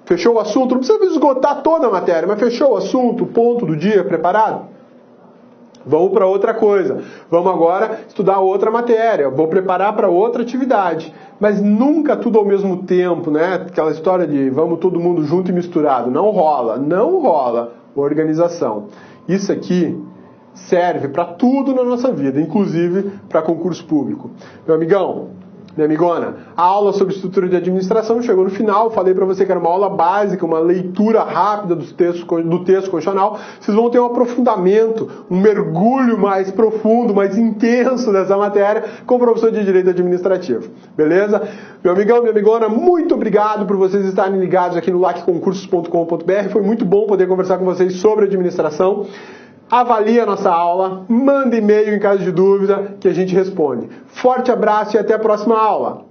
Fechou o assunto? Não precisa esgotar toda a matéria, mas fechou o assunto, o ponto do dia, preparado? Vamos para outra coisa. Vamos agora estudar outra matéria. Vou preparar para outra atividade. Mas nunca tudo ao mesmo tempo, né? Aquela história de vamos todo mundo junto e misturado. Não rola. Não rola. Organização. Isso aqui serve para tudo na nossa vida, inclusive para concurso público. Meu amigão, minha amigona, a aula sobre estrutura de administração chegou no final. Falei para você que era uma aula básica, uma leitura rápida do texto constitucional. Vocês vão ter um aprofundamento, um mergulho mais profundo, mais intenso dessa matéria com o professor de Direito Administrativo. Beleza? Meu amigão, minha amigona, muito obrigado por vocês estarem ligados aqui no lacconcursos.com.br. Foi muito bom poder conversar com vocês sobre administração. Avalie a nossa aula, manda e-mail em caso de dúvida que a gente responde. Forte abraço e até a próxima aula!